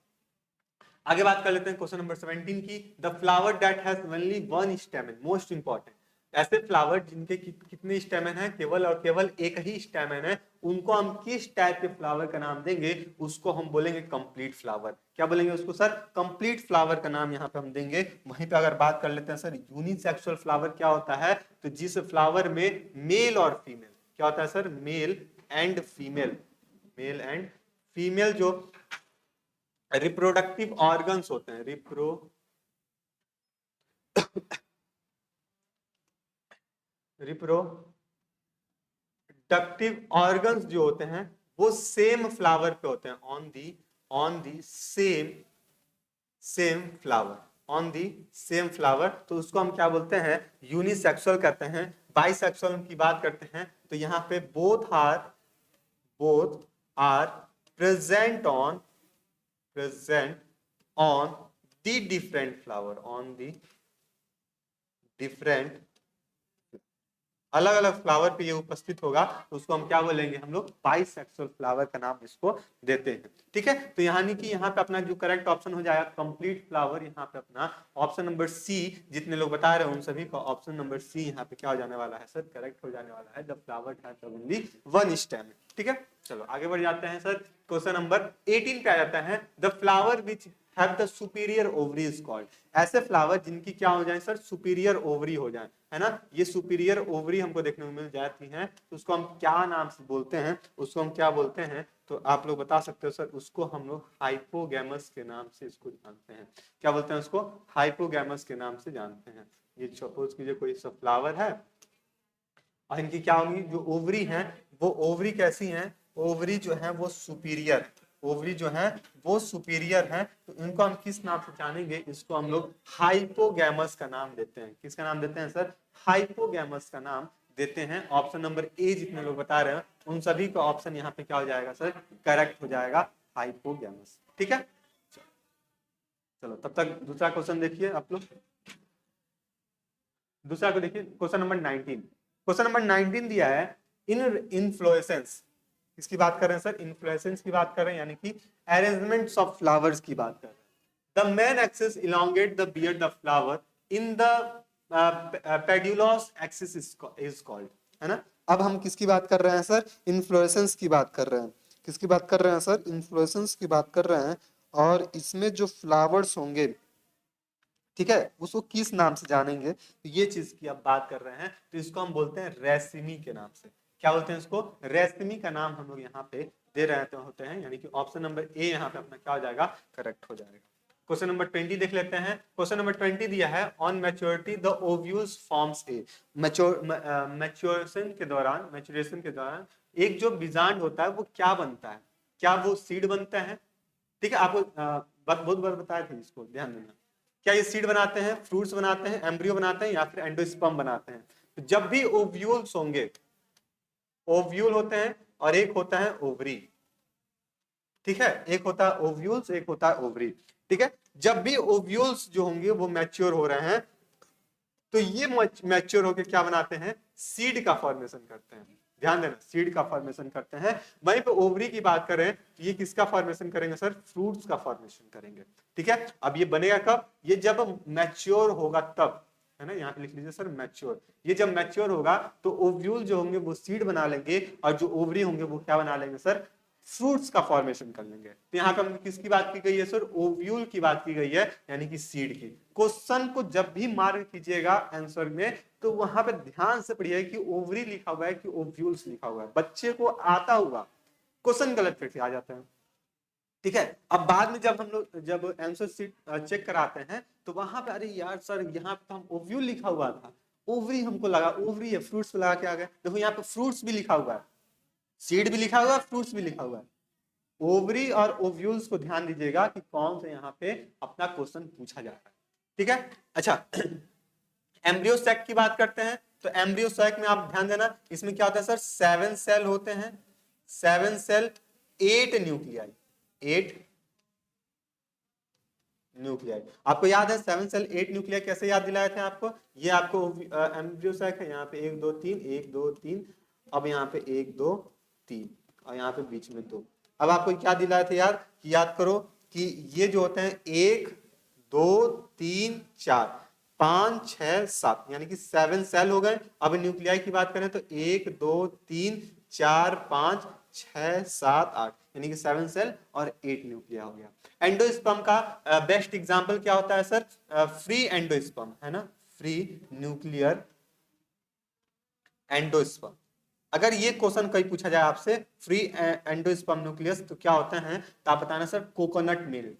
आगे बात कर लेते हैं क्वेश्चन नंबर 17 की। The flower that has only one स्टेमन, most important. ऐसे फ्लावर जिनके कितने स्टेमन है? केवल और केवल एक ही स्टेमन है, उनको हम किस टाइप के फ्लावर का नाम देंगे? उसको हम बोलेंगे कंप्लीट फ्लावर। क्या बोलेंगे उसको सर? कंप्लीट फ्लावर का नाम यहाँ पे हम देंगे। वहीं पे अगर बात कर लेते हैं सर यूनिसेक्सुअल फ्लावर क्या होता है? तो जिस फ्लावर में मेल और फीमेल क्या होता है सर? मेल एंड फीमेल जो रिप्रोडक्टिव ऑर्गन्स होते हैं, रिप्रोडक्टिव ऑर्गन्स जो होते हैं वो सेम फ्लावर पे होते हैं, ऑन दी सेम फ्लावर। तो उसको हम क्या बोलते हैं? यूनिसेक्सुअल करते हैं। बाइसेक्सुअल की बात करते हैं तो यहाँ पे both are present on the different flower, अलग अलग फ्लावर पे ये उपस्थित होगा तो उसको हम क्या बोलेंगे? हम लोग बाइसेक्सुअल फ्लावर का नाम इसको देते हैं। ठीक है, तो यानी कि यहाँ पे अपना जो करेक्ट ऑप्शन हो जाएगा कंप्लीट फ्लावर। यहाँ पे अपना ऑप्शन नंबर सी जितने लोग बता रहे हैं उन सभी का ऑप्शन नंबर सी यहाँ पे क्या हो जाने वाला है सर? करेक्ट हो जाने वाला है। The flower has only one stem. ठीक है, चलो आगे बढ़ जाते हैं सर। क्वेश्चन नंबर 18 पे आ जाता है। The flower which have the superior ovary is called. ऐसे फ्लावर जिनकी क्या हो जाए सर? सुपीरियर ओवरी हो जाए, है ना। ये सुपीरियर ओवरी हमको देखने को मिल जाती है तो उसको हम क्या नाम से बोलते हैं? उसको हम क्या बोलते हैं? तो आप लोग बता सकते हो सर? उसको हम लोग हाइपोगैमस के नाम से इसको जानते हैं। क्या बोलते हैं उसको? हाइपोगैमस के नाम से जानते हैं। ये सपोज कीजिए कोई सा फ्लावर है और इनकी क्या होंगी? जो ओवरी है वो ओवरी कैसी है? ओवरी जो है वो सुपीरियर, ओवरी जो है वो सुपीरियर है। तो इनको हम किस नाम से जानेंगे? इसको हम लोग हाइपोगैमस का नाम देते हैं। किसका नाम देते हैं सर? हाइपोगैमस का नाम देते हैं। ऑप्शन नंबर ए जितने लोग बता रहे हैं उन सभी का ऑप्शन यहाँ पे क्या हो जाएगा सर? करेक्ट हो जाएगा, हाइपोगैमस। ठीक है, चलो तब तक दूसरा क्वेश्चन देखिए आप लोग। दूसरा को देखिए, क्वेश्चन नंबर 19। क्वेश्चन नंबर 19 दिया है इन इन्फ्लोरेसेंस। किसकी बात कर रहे हैं सर? इन्फ्लोरेसेंस की बात कर रहे हैं, यानी कि अरेंजमेंट्स ऑफ फ्लावर्स की बात कर रहे हैं। The main axis elongate the beard of flower in the पेड्यूलोस एक्सिस इज कॉल्ड, है ना। अब हम किसकी बात कर रहे हैं सर? इन्फ्लोरेसेंस की बात कर रहे हैं। किसकी बात कर रहे हैं सर? इन्फ्लोरेसेंस की बात कर रहे हैं। और इसमें जो फ्लावर्स होंगे, ठीक है, उसको किस नाम से जानेंगे? तो ये चीज की आप बात कर रहे हैं तो इसको हम बोलते हैं रेसिमी के नाम से। क्या बोलते हैं इसको? रेसिमी का नाम हम लोग यहाँ पे दे रहे होते हैं, यानी कि ऑप्शन नंबर ए यहाँ पे अपना क्या हो जाएगा? करेक्ट हो जाएगा। क्वेश्चन नंबर 20 देख लेते हैं। क्वेश्चन नंबर 20 दिया है on maturity the ovules forms a. Maturation के दौरान एक जो बीजांड होता है वो क्या बनता है? क्या वो सीड बनता है? ठीक है, आपको बहुत बार बताया था, इसको ध्यान देना। क्या ये सीड बनाते हैं, फ्रूट्स बनाते हैं, एम्ब्रियो बनाते हैं या फिर एंडोस्पर्म बनाते हैं? तो जब भी ओव्यूल्स होंगे, ओव्यूल होते हैं और एक होता है ओवरी। ठीक है, एक होता है ओव्यूल्स, एक होता है ओवरी। ठीक है, जब भी ओव्यूल्स जो होंगे वो मैच्योर हो रहे हैं तो ये मैच्योर होकर क्या बनाते हैं? सीड का फॉर्मेशन करते हैं। ध्यान देना, सीड का फॉर्मेशन करते हैं। वहीं पे ओवरी की बात करें तो ये किसका फॉर्मेशन करेंगे सर? फ्रूट्स का फॉर्मेशन करेंगे। ठीक है, अब ये बनेगा कब? ये जब मैच्योर होगा तब, है ना। यहाँ पे लिख लीजिए सर मैच्योर। ये जब मैच्योर होगा तो ओव्यूल जो होंगे वो सीड बना लेंगे और जो ओवरी होंगे वो क्या बना लेंगे सर? फ्रूट्स का फॉर्मेशन कर लेंगे। तो यहाँ पे हम किसकी बात की गई है सर? ओव्यूल की बात की गई है, यानी कि सीड की। क्वेश्चन को जब भी मार्क कीजिएगा आंसर में तो वहां पे ध्यान से पढ़िए कि ओवरी लिखा हुआ है कि ओव्यूल्स लिखा हुआ है। बच्चे को आता हुआ क्वेश्चन गलत फिर से आ जाता है, ठीक है। अब बाद में जब हम लोग जब आंसर शीट चेक कराते हैं तो वहां पे अरे यार सर यहाँ पे तो हम ओव्यूल लिखा हुआ था, ओवरी हमको लगा ओवरी है, फ्रूट्स पे लगा के आ गए। देखो यहाँ पे फ्रूट्स भी लिखा हुआ है, सीड भी लिखा हुआ है, फ्रूट्स भी लिखा हुआ है। ओवरी और ओव्यूल्स को ध्यान दीजिएगा कि कौन से यहाँ पे अपना क्वेश्चन पूछा जा रहा है, ठीक है। अच्छा एम्ब्रियो सैक की बात करते हैं तो एम्ब्रियो सैक में आप ध्यान देना, इसमें क्या होता है सर? 7 सेल होते हैं, 7 सेल 8 न्यूक्लियाई, 8 न्यूक्लियाई। आपको याद है 7 सेल 8 न्यूक्लियाई कैसे याद दिलाए थे आपको? ये आपको एम्ब्रियो सैक है, यहाँ पे 1 2 3 1 2 3, अब यहाँ पे 1 2 3 और यहाँ पे बीच में 2। अब आपको क्या दिलाए थे यार? कि याद करो कि ये जो होते हैं 1 2 3 4 5 6 7, यानी कि 7 सेल हो गए। अब न्यूक्लियाई की बात करें तो 1 2 3 4 5 6 7 8, यानी कि 7 सेल और 8 न्यूक्लिया हो गया। एंडोस्पर्म का बेस्ट एग्जांपल क्या होता है सर? फ्री एंडोस्पर्म, है ना, फ्री न्यूक्लियर एंडोस्पर्म। अगर ये क्वेश्चन कहीं पूछा जाए आपसे फ्री एंडोस्पर्म न्यूक्लियस तो क्या होते हैं, तो आप बताना sir coconut milk,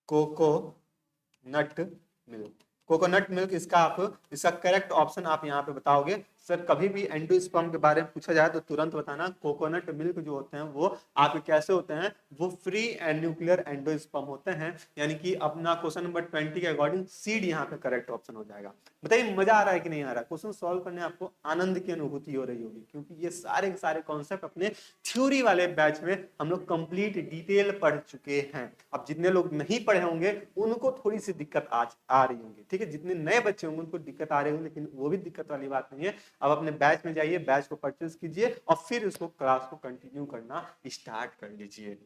coconut milk, coconut milk इसका करेक्ट ऑप्शन आप यहाँ पे बताओगे। सर कभी भी एंडोस्पर्म के बारे में पूछा जाए तो तुरंत बताना कोकोनट मिल्क जो होते हैं वो आपके कैसे होते हैं? वो फ्री एंड न्यूक्लियर एंडोस्पर्म होते हैं, यानी कि अपना क्वेश्चन नंबर 20 के अकॉर्डिंग सीड यहाँ पे करेक्ट ऑप्शन हो जाएगा। बताइए मजा आ रहा है कि नहीं आ रहा है? क्वेश्चन सॉल्व करने आपको आनंद की अनुभूति हो रही होगी, क्योंकि ये सारे के सारे कॉन्सेप्ट अपने थ्योरी वाले बैच में हम लोग कंप्लीट डिटेल पढ़ चुके हैं। अब जितने लोग नहीं पढ़े होंगे उनको थोड़ी सी दिक्कत आ रही होंगी, ठीक है। जितने नए बच्चे होंगे उनको दिक्कत आ रही होगी, लेकिन वो भी दिक्कत वाली बात नहीं है। अब अपने बैच में जाइए, बैच को परचेज कीजिए और फिर उसको क्लास को कंटिन्यू करना स्टार्ट कर लीजिए।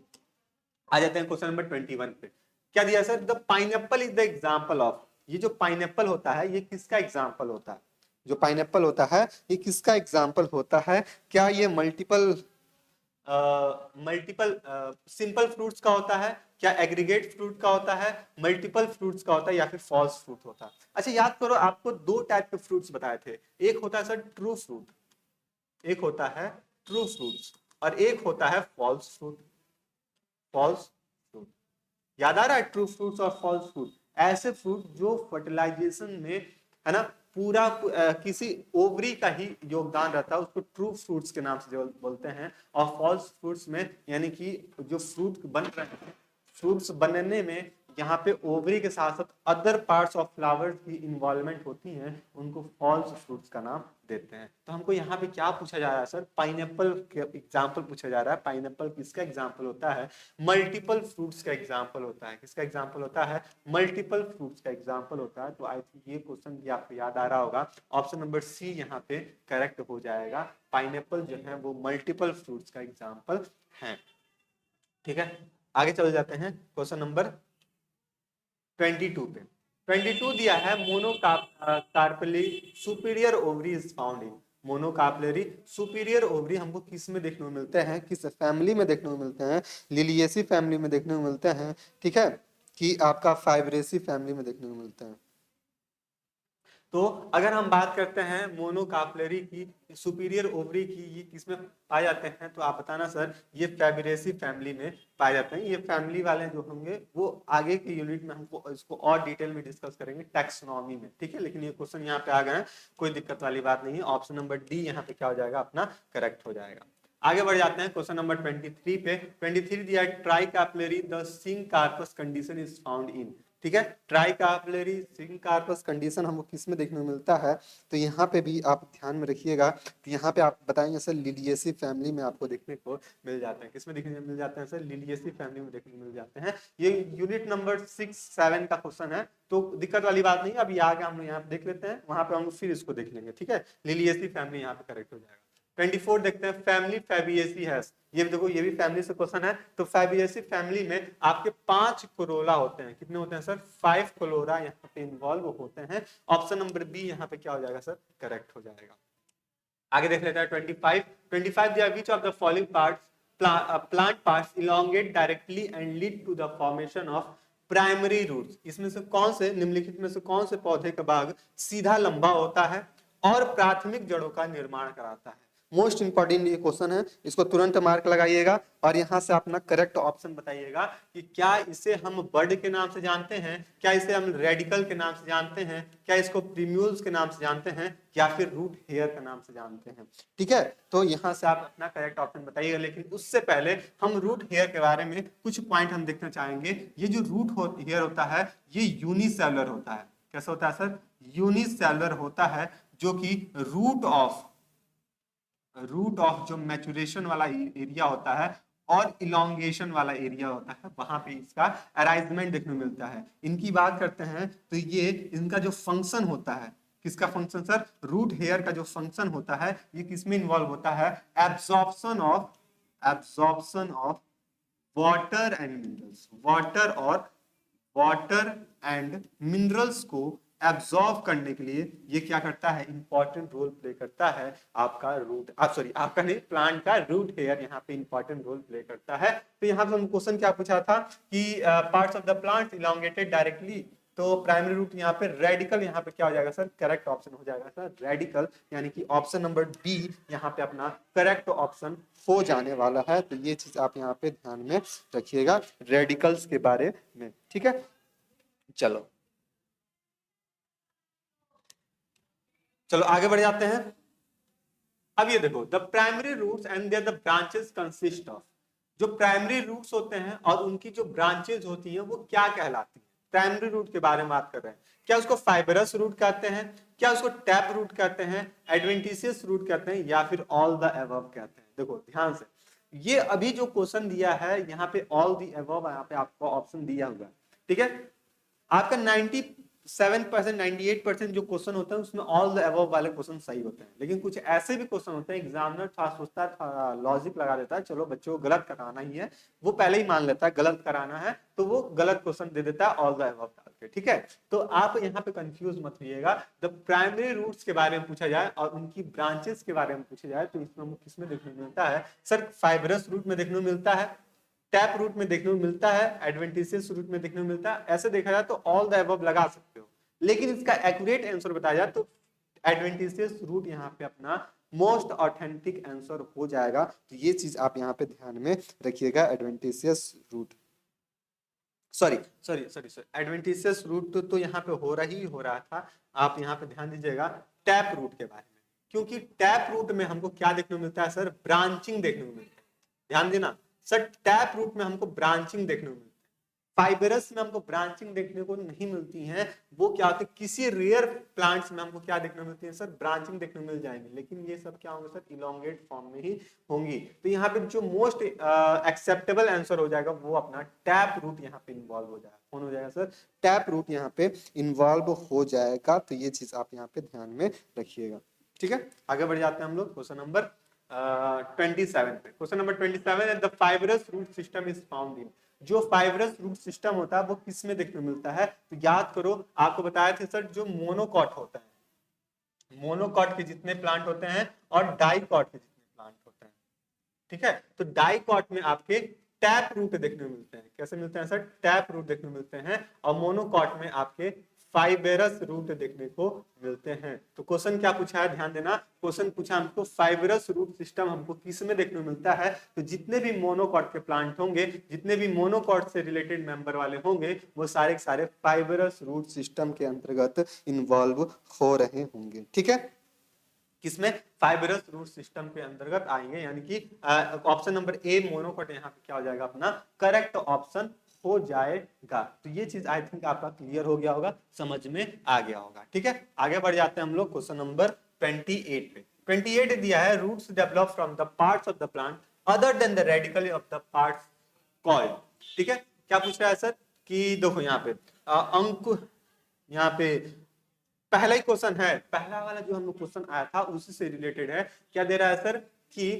आ जाते हैं क्वेश्चन नंबर 21 पे। क्या दिया sir? The pineapple is the example of. ये जो पाइनएप्पल होता है ये किसका एग्जांपल होता है? जो पाइनएप्पल होता है ये किसका एग्जांपल होता है? क्या ये मल्टीपल सिंपल फ्रूट्स का होता है, क्या एग्रीगेट फ्रूट का होता है, मल्टीपल फ्रूट्स का होता है, या फिर फॉल्स फ्रूट होता है? अच्छा याद करो, आपको दो टाइप के फ्रूट्स बताए थे। एक होता है सर ट्रू फ्रूट, एक होता है ट्रू फ्रूट्स, और एक होता है फॉल्स फ्रूट, फॉल्स फ्रूट। याद आ रहा है? ट्रू फ्रूट्स और फॉल्स फ्रूट ऐसे फ्रूट जो फर्टिलाइजेशन में, है ना, पूरा किसी ओवरी का ही योगदान रहता है, उसको ट्रू फ्रूट्स के नाम से जो बोलते हैं। और फॉल्स फ्रूट्स में यानी कि जो फ्रूट बन रहे हैं, फ्रूट्स बनने में यहाँ पे ओवरी के साथ साथ अदर पार्ट्स ऑफ फ्लावर्स की इन्वॉल्वमेंट होती हैं, उनको फॉल्स फ्रूट्स का नाम देते हैं। तो हमको यहाँ पे क्या पूछा जा रहा है सर? पाइनएप्पल के एग्जाम्पल पूछा जा रहा है। पाइनएप्पल किसका एग्जाम्पल होता है? मल्टीपल फ्रूट्स का एग्जाम्पल होता है। किसका एग्जाम्पल होता है? मल्टीपल फ्रूट्स का एग्जाम्पल होता है। तो आई थिंक ये क्वेश्चन भी आपको याद आ रहा होगा। ऑप्शन नंबर सी यहाँ पे करेक्ट हो जाएगा। पाइनएप्पल जो है वो मल्टीपल फ्रूट्स का एग्जाम्पल है, ठीक है। आगे चल जाते हैं क्वेश्चन नंबर 22 पे। 22 दिया है monocarpellary superior ovary is found in. Monocarpellary superior ovary हमको किस में देखने को मिलते हैं? किस फैमिली में देखने को मिलते हैं? लिलिएसी फैमिली में देखने को मिलते हैं, ठीक है, कि आपका फाइब्रेसी फैमिली में देखने को मिलते हैं। तो अगर हम बात करते हैं मोनोकार्पलरी की, सुपीरियर ओवरी की, ये किसमें पाए जाते हैं? तो आप बताना सर। ये फैबेरेसी फैमिली में पाए जाते हैं। ये फैमिली वाले जो होंगे वो आगे के यूनिट में हमको इसको और डिटेल में डिस्कस करेंगे टैक्सोनॉमी में, ठीक है। लेकिन ये क्वेश्चन यहाँ पे आ गए हैं, कोई दिक्कत वाली बात नहीं है। ऑप्शन नंबर डी यहाँ पे क्या हो जाएगा? अपना करेक्ट हो जाएगा। आगे बढ़ जाते हैं क्वेश्चन नंबर 23 पे। 23 दिया tricarpellary the syncarpous condition is found in, ठीक है। Tricarpellary syncarpous condition हमको किस में देखने को मिलता है? तो यहाँ पे भी आप ध्यान में रखिएगा कि यहाँ पे आप बताएंगे सर लिलिएसी फैमिली में आपको देखने को मिल जाते हैं। किसमें देखने को मिल जाते हैं सर? लिलिएसी फैमिली में देखने को मिल जाते हैं। ये यूनिट नंबर 6-7 का क्वेश्चन है, तो दिक्कत वाली बात नहीं। अभी आगे हम यहाँ पे देख लेते हैं, वहां पे हम फिर इसको देख लेंगे, ठीक है। लिलिएसी फैमिली यहाँ पे करेक्ट हो जाएगा। 24 देखते हैं। फैमिली फैबिएसी है। ये देखो, ये भी फैमिली से क्वेश्चन है। तो फैबिएसी फैमिली में आपके 5 कोरोला होते हैं। कितने होते हैं सर? 5 कोरोला यहाँ पे इन्वॉल्व होते हैं। ऑप्शन नंबर बी यहाँ पे क्या हो जाएगा सर? करेक्ट हो जाएगा। आगे देख लेते हैं 25 दिया विच of the following parts plant parts elongate directly and lead to the formation of primary roots। इसमें से कौन से निम्नलिखित में से कौन से पौधे का भाग सीधा लंबा होता है और प्राथमिक जड़ों का निर्माण कराता है? मोस्ट इंपॉर्टेंट ये क्वेश्चन है, इसको तुरंत मार्क लगाइएगा और यहां से अपना करेक्ट ऑप्शन बताइएगा कि क्या इसे हम बड के नाम से जानते हैं, क्या इसे हम रेडिकल के नाम से जानते हैं, क्या इसको प्रीम्यूल्स के नाम से जानते हैं, या फिर रूट हेयर के नाम से जानते हैं। ठीक है, तो यहां से आप अपना करेक्ट ऑप्शन बताइएगा। लेकिन उससे पहले हम रूट हेयर के बारे में कुछ पॉइंट हम देखना चाहेंगे। ये जो रूट हेयर होता है ये यूनिसेलुलर होता है। कैसा होता है सर? यूनिसेलुलर होता है, जो कि रूट ऑफ जो मैचुरेशन वाला एरिया होता है और इलोंगेशन वाला एरिया होता है, वहां पे इसका अराइजमेंट देखने को मिलता है। इनकी बात करते हैं तो ये इनका जो फंक्शन होता है, किसका फंक्शन सर? रूट हेयर का जो फंक्शन होता है ये किसमें इन्वॉल्व होता है? Absorption of water and minerals. Water and minerals को एब्जॉर्ब करने के लिए ये क्या करता है? इंपॉर्टेंट रोल प्ले करता है। आपका प्लांट का रूट हेयर यहाँ पे इंपॉर्टेंट रोल प्ले करता है। तो यहाँ पे हम क्वेश्चन क्या पूछा था कि parts of the plant elongated directly, तो प्राइमरी रूट यहाँ पे रेडिकल, यहाँ पे क्या हो जाएगा सर? करेक्ट ऑप्शन हो जाएगा सर रेडिकल, यानी कि ऑप्शन नंबर बी यहाँ पे अपना करेक्ट ऑप्शन हो जाने वाला है। तो ये चीज आप यहाँ पे ध्यान में रखिएगा रेडिकल्स के बारे में। ठीक है, चलो आगे बढ़ जाते हैं। अब ये देखो, the primary roots and their the branches consist of. जो प्राइमरी रूट्स होते हैं और उनकी जो ब्रांचेस होती हैं वो क्या कहलाती हैं? प्राइमरी रूट के बारे में बात कर रहे हैं। क्या उसको फाइबरस रूट कहते हैं, क्या उसको टैप रूट कहते हैं, एडवेंटिशियस रूट कहते हैं, या फिर ऑल द अबव कहते हैं? देखो ध्यान से, ये अभी जो क्वेश्चन दिया है यहाँ पे ऑल द अबव यहाँ पे आपको ऑप्शन दिया हुआ है। ठीक है, आपका 97% 98% जो क्वेश्चन होता है उसमें ऑल द अबव वाले क्वेश्चन सही होते हैं। लेकिन कुछ ऐसे भी क्वेश्चन होते हैं एग्जामिनर थोड़ा सोचता है, लॉजिक लगा देता है, चलो बच्चों को गलत कराना ही है, वो पहले ही मान लेता है गलत कराना है, तो वो गलत क्वेश्चन दे देता है ऑल द अबव डाल के। ठीक है, तो आप यहाँ पे कंफ्यूज मत होइएगा। द प्राइमरी रूट्स के बारे में पूछा जाए और उनकी ब्रांचेस के बारे में पूछा जाए तो इसमें किसमें देखने को मिलता है सर? फाइबरस रूट में देखने को मिलता है, टैप रूट में देखने को मिलता है, एडवेंटिशियस रूट में देखने को मिलता है। ऐसे देखा जाए तो ऑल द अबव लगा सकते हो, लेकिन इसका एक्यूरेट आंसर बताया जाए तो एडवेंटिशियस रूट यहाँ पे अपना मोस्ट ऑथेंटिक आंसर हो जाएगा। तो ये चीज आप यहाँ पे ध्यान में रखिएगा। Adventitious root sorry adventitious root तो यहाँ पे हो रहा था। आप यहाँ पे ध्यान दीजिएगा टैप रूट के बारे में, क्योंकि टैप रूट में हमको क्या देखने को मिलता है सर? ब्रांचिंग देखने को मिलता है। ध्यान देना सर, टैप रूट में हमको ब्रांचिंग देखने को मिलती है, फाइबरस में हमको ब्रांचिंग देखने को नहीं मिलती है। वो क्या होता है, किसी रेयर प्लांट्स में हमको क्या देखने को मिलती है सर? ब्रांचिंग देखने को मिल जाएंगे, लेकिन ये सब क्या होंगे सर? इलोंगेट फॉर्म में ही होंगी। तो यहाँ पे जो मोस्ट एक्सेप्टेबल आंसर हो जाएगा वो अपना टैप रूट यहाँ पे इन्वॉल्व हो जाएगा। कौन हो जाएगा सर? टैप रूट यहाँ पे इन्वॉल्व हो जाएगा। तो ये चीज आप यहाँ पे ध्यान में रखिएगा। ठीक है, आगे बढ़ जाते हैं हम लोग क्वेश्चन नंबर 27 पे। Question number 27, the fibrous root system is found in. जो फाइबरस रूट सिस्टम होता है वो किसमें देखने को मिलता है? तो याद करो, आपको बताया था सर जो मोनोकॉट होता है, मोनोकॉट के जितने प्लांट होते हैं और डाइकॉट के जितने प्लांट होते हैं। ठीक है, तो डाइकॉट में आपके टैप रूट देखने को मिलते हैं। कैसे मिलते हैं सर? टैप रूट देखने को मिलते हैं। और मोनोकॉट में आपके फाइबरस रूट देखने को मिलते हैं। तो क्वेश्चन क्या पूछा है? ध्यान देना, क्वेश्चन पूछा हमको फाइबरस रूट सिस्टम हमको किस में देखने को मिलता है? तो जितने भी मोनोकॉट के प्लांट होंगे, जितने भी मोनोकॉट से रिलेटेड मेंबर वाले होंगे, वो सारे के सारे फाइबरस रूट सिस्टम के अंतर्गत इन्वॉल्व हो रहे होंगे। ठीक है, किसमें? फाइबरस रूट सिस्टम के अंतर्गत आएंगे, यानी कि ऑप्शन नंबर ए मोनोकॉट यहाँ पे क्या हो जाएगा? अपना करेक्ट ऑप्शन हो जाएगा। तो ये चीज आई थिंक आपका क्लियर हो गया होगा, समझ में आ गया होगा। ठीक है, आगे बढ़ जाते हैं हम लोग क्वेश्चन नंबर 28 पे। 28 दिया है, roots develop from the parts of the plant other than the radical of the parts called. ठीक है, क्या पूछ रहा है सर? कि देखो यहाँ पे अंक, यहाँ पे पहला ही क्वेश्चन है, पहला वाला जो हम लोग क्वेश्चन आया था उसी से रिलेटेड है। क्या दे रहा है सर? कि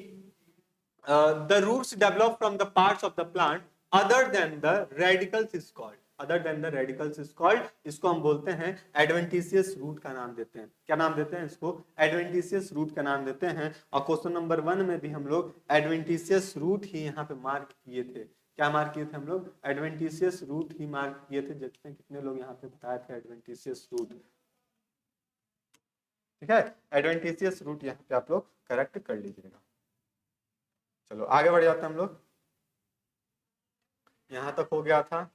the roots develop from the parts of the plant other than the radicals is called। Other than the radicals is called, इसको हम बोलते हैं एडवेंटिशियस रूट का नाम देते हैं। क्या नाम देते हैं इसको? एडवेंटिशियस रूट का नाम देते हैं। और क्वेश्चन नंबर 1 में भी हम लोग एडवेंटिशियस रूट ही यहाँ पे मार्क किए थे। क्या मार्क किए थे हम लोग? एडवेंटिशियस रूट ही मार्क किए थे। देखते हैं कितने लोग यहाँ पे बताए थे एडवेंटिशियस रूट। ठीक है, एडवेंटिशियस रूट यहाँ पे आप लोग करेक्ट कर लीजिएगा। चलो आगे बढ़ जाते हैं हम लोग। यहां तक हो गया था।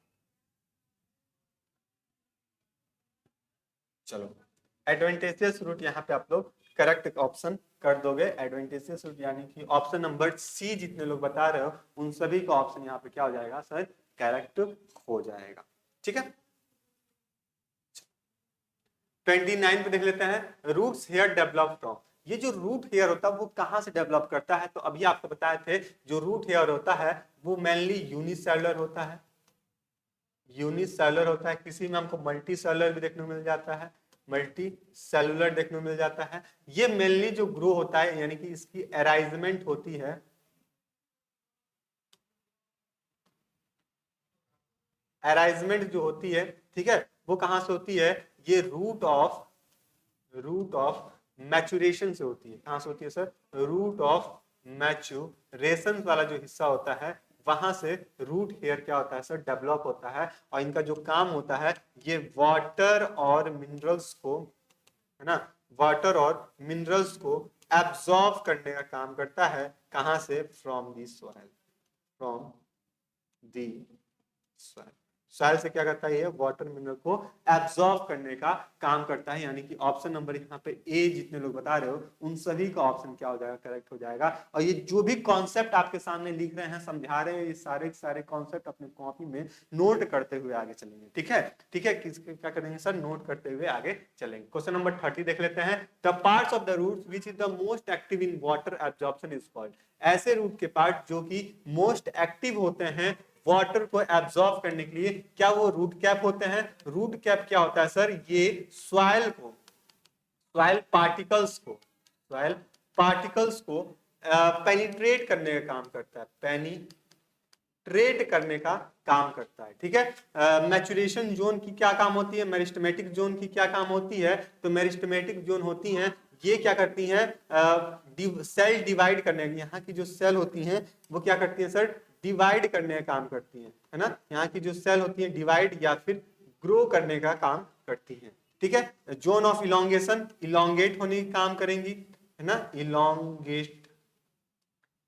चलो एडवेंटिशियस रूट यहाँ पे आप लोग करेक्ट ऑप्शन कर दोगे। एडवेंटिशियस रूट यानी कि ऑप्शन नंबर सी जितने लोग बता रहे हो उन सभी का ऑप्शन यहाँ पे क्या हो जाएगा सर? करेक्ट हो जाएगा। ठीक है, 29 पे देख लेते हैं। Roots hair develop from. ये जो रूट हेयर होता है वो कहां से डेवलप करता है? तो अभी आपको बताए थे जो रूट हेयर होता है वो मेनली यूनिसेलुलर होता है। यूनिसेलुलर होता है, किसी में हमको मल्टी सेलुलर भी देखने को मिल जाता है, मल्टी सेलुलर देखने को मिल जाता है। ये मेनली जो ग्रो होता है यानी कि इसकी अराइजमेंट होती है, अराइजमेंट जो होती है, ठीक है, वो कहां से होती है? ये रूट ऑफ मैचुरेशन से होती है। कहां से होती है सर? रूट ऑफ मैचुरेशन वाला जो हिस्सा होता है वहां से रूट हेयर क्या होता है सर? डेवलप होता है। और इनका जो काम होता है ये वाटर और मिनरल्स को, है ना, वाटर और मिनरल्स को एब्जॉर्ब करने का काम करता है। कहां से? From the soil, from the soil. Soil से क्या करता है? ये वाटर मिनरल को एब्जॉर्ब करने का काम करता है। यानी कि ऑप्शन नंबर यहाँ पे ए जितने लोग बता रहे हो उन सभी का ऑप्शन क्या हो जाएगा? करेक्ट हो जाएगा। और ये जो भी कॉन्सेप्ट आपके सामने लिख रहे हैं, समझा रहे हैं, ये सारे सारे कॉन्सेप्ट अपने कॉपी में नोट करते हुए आगे चलेंगे। ठीक है, ठीक है, क्या करेंगे सर? नोट करते हुए आगे चलेंगे। क्वेश्चन नंबर 30 देख लेते हैं। The parts of the roots which is the most active in water absorption is called. ऐसे रूट के पार्ट जो कि मोस्ट एक्टिव होते हैं वाटर को एब्जॉर्ब करने के लिए, क्या वो रूट कैप होते हैं? रूट कैप क्या होता है सर? ये सॉइल को, सॉइल पार्टिकल्स को पेनिट्रेट करने का काम करता है, पेनिट्रेट करने का काम करता है। ठीक है, मैचुरेशन जोन की क्या काम होती है? मेरिस्टेमेटिक जोन की क्या काम होती है? तो मेरिस्टेमेटिक जोन होती है, ये क्या करती हैं? सेल डिवाइड करने, यहाँ की जो सेल होती हैं वो क्या करती है सर? डिवाइड करने का काम करती हैं, है ना। यहाँ की जो सेल होती है डिवाइड या फिर ग्रो करने का काम करती हैं। ठीक है, जोन ऑफ इलोंगेशन, इलोंगेट होने का काम करेंगी, है ना,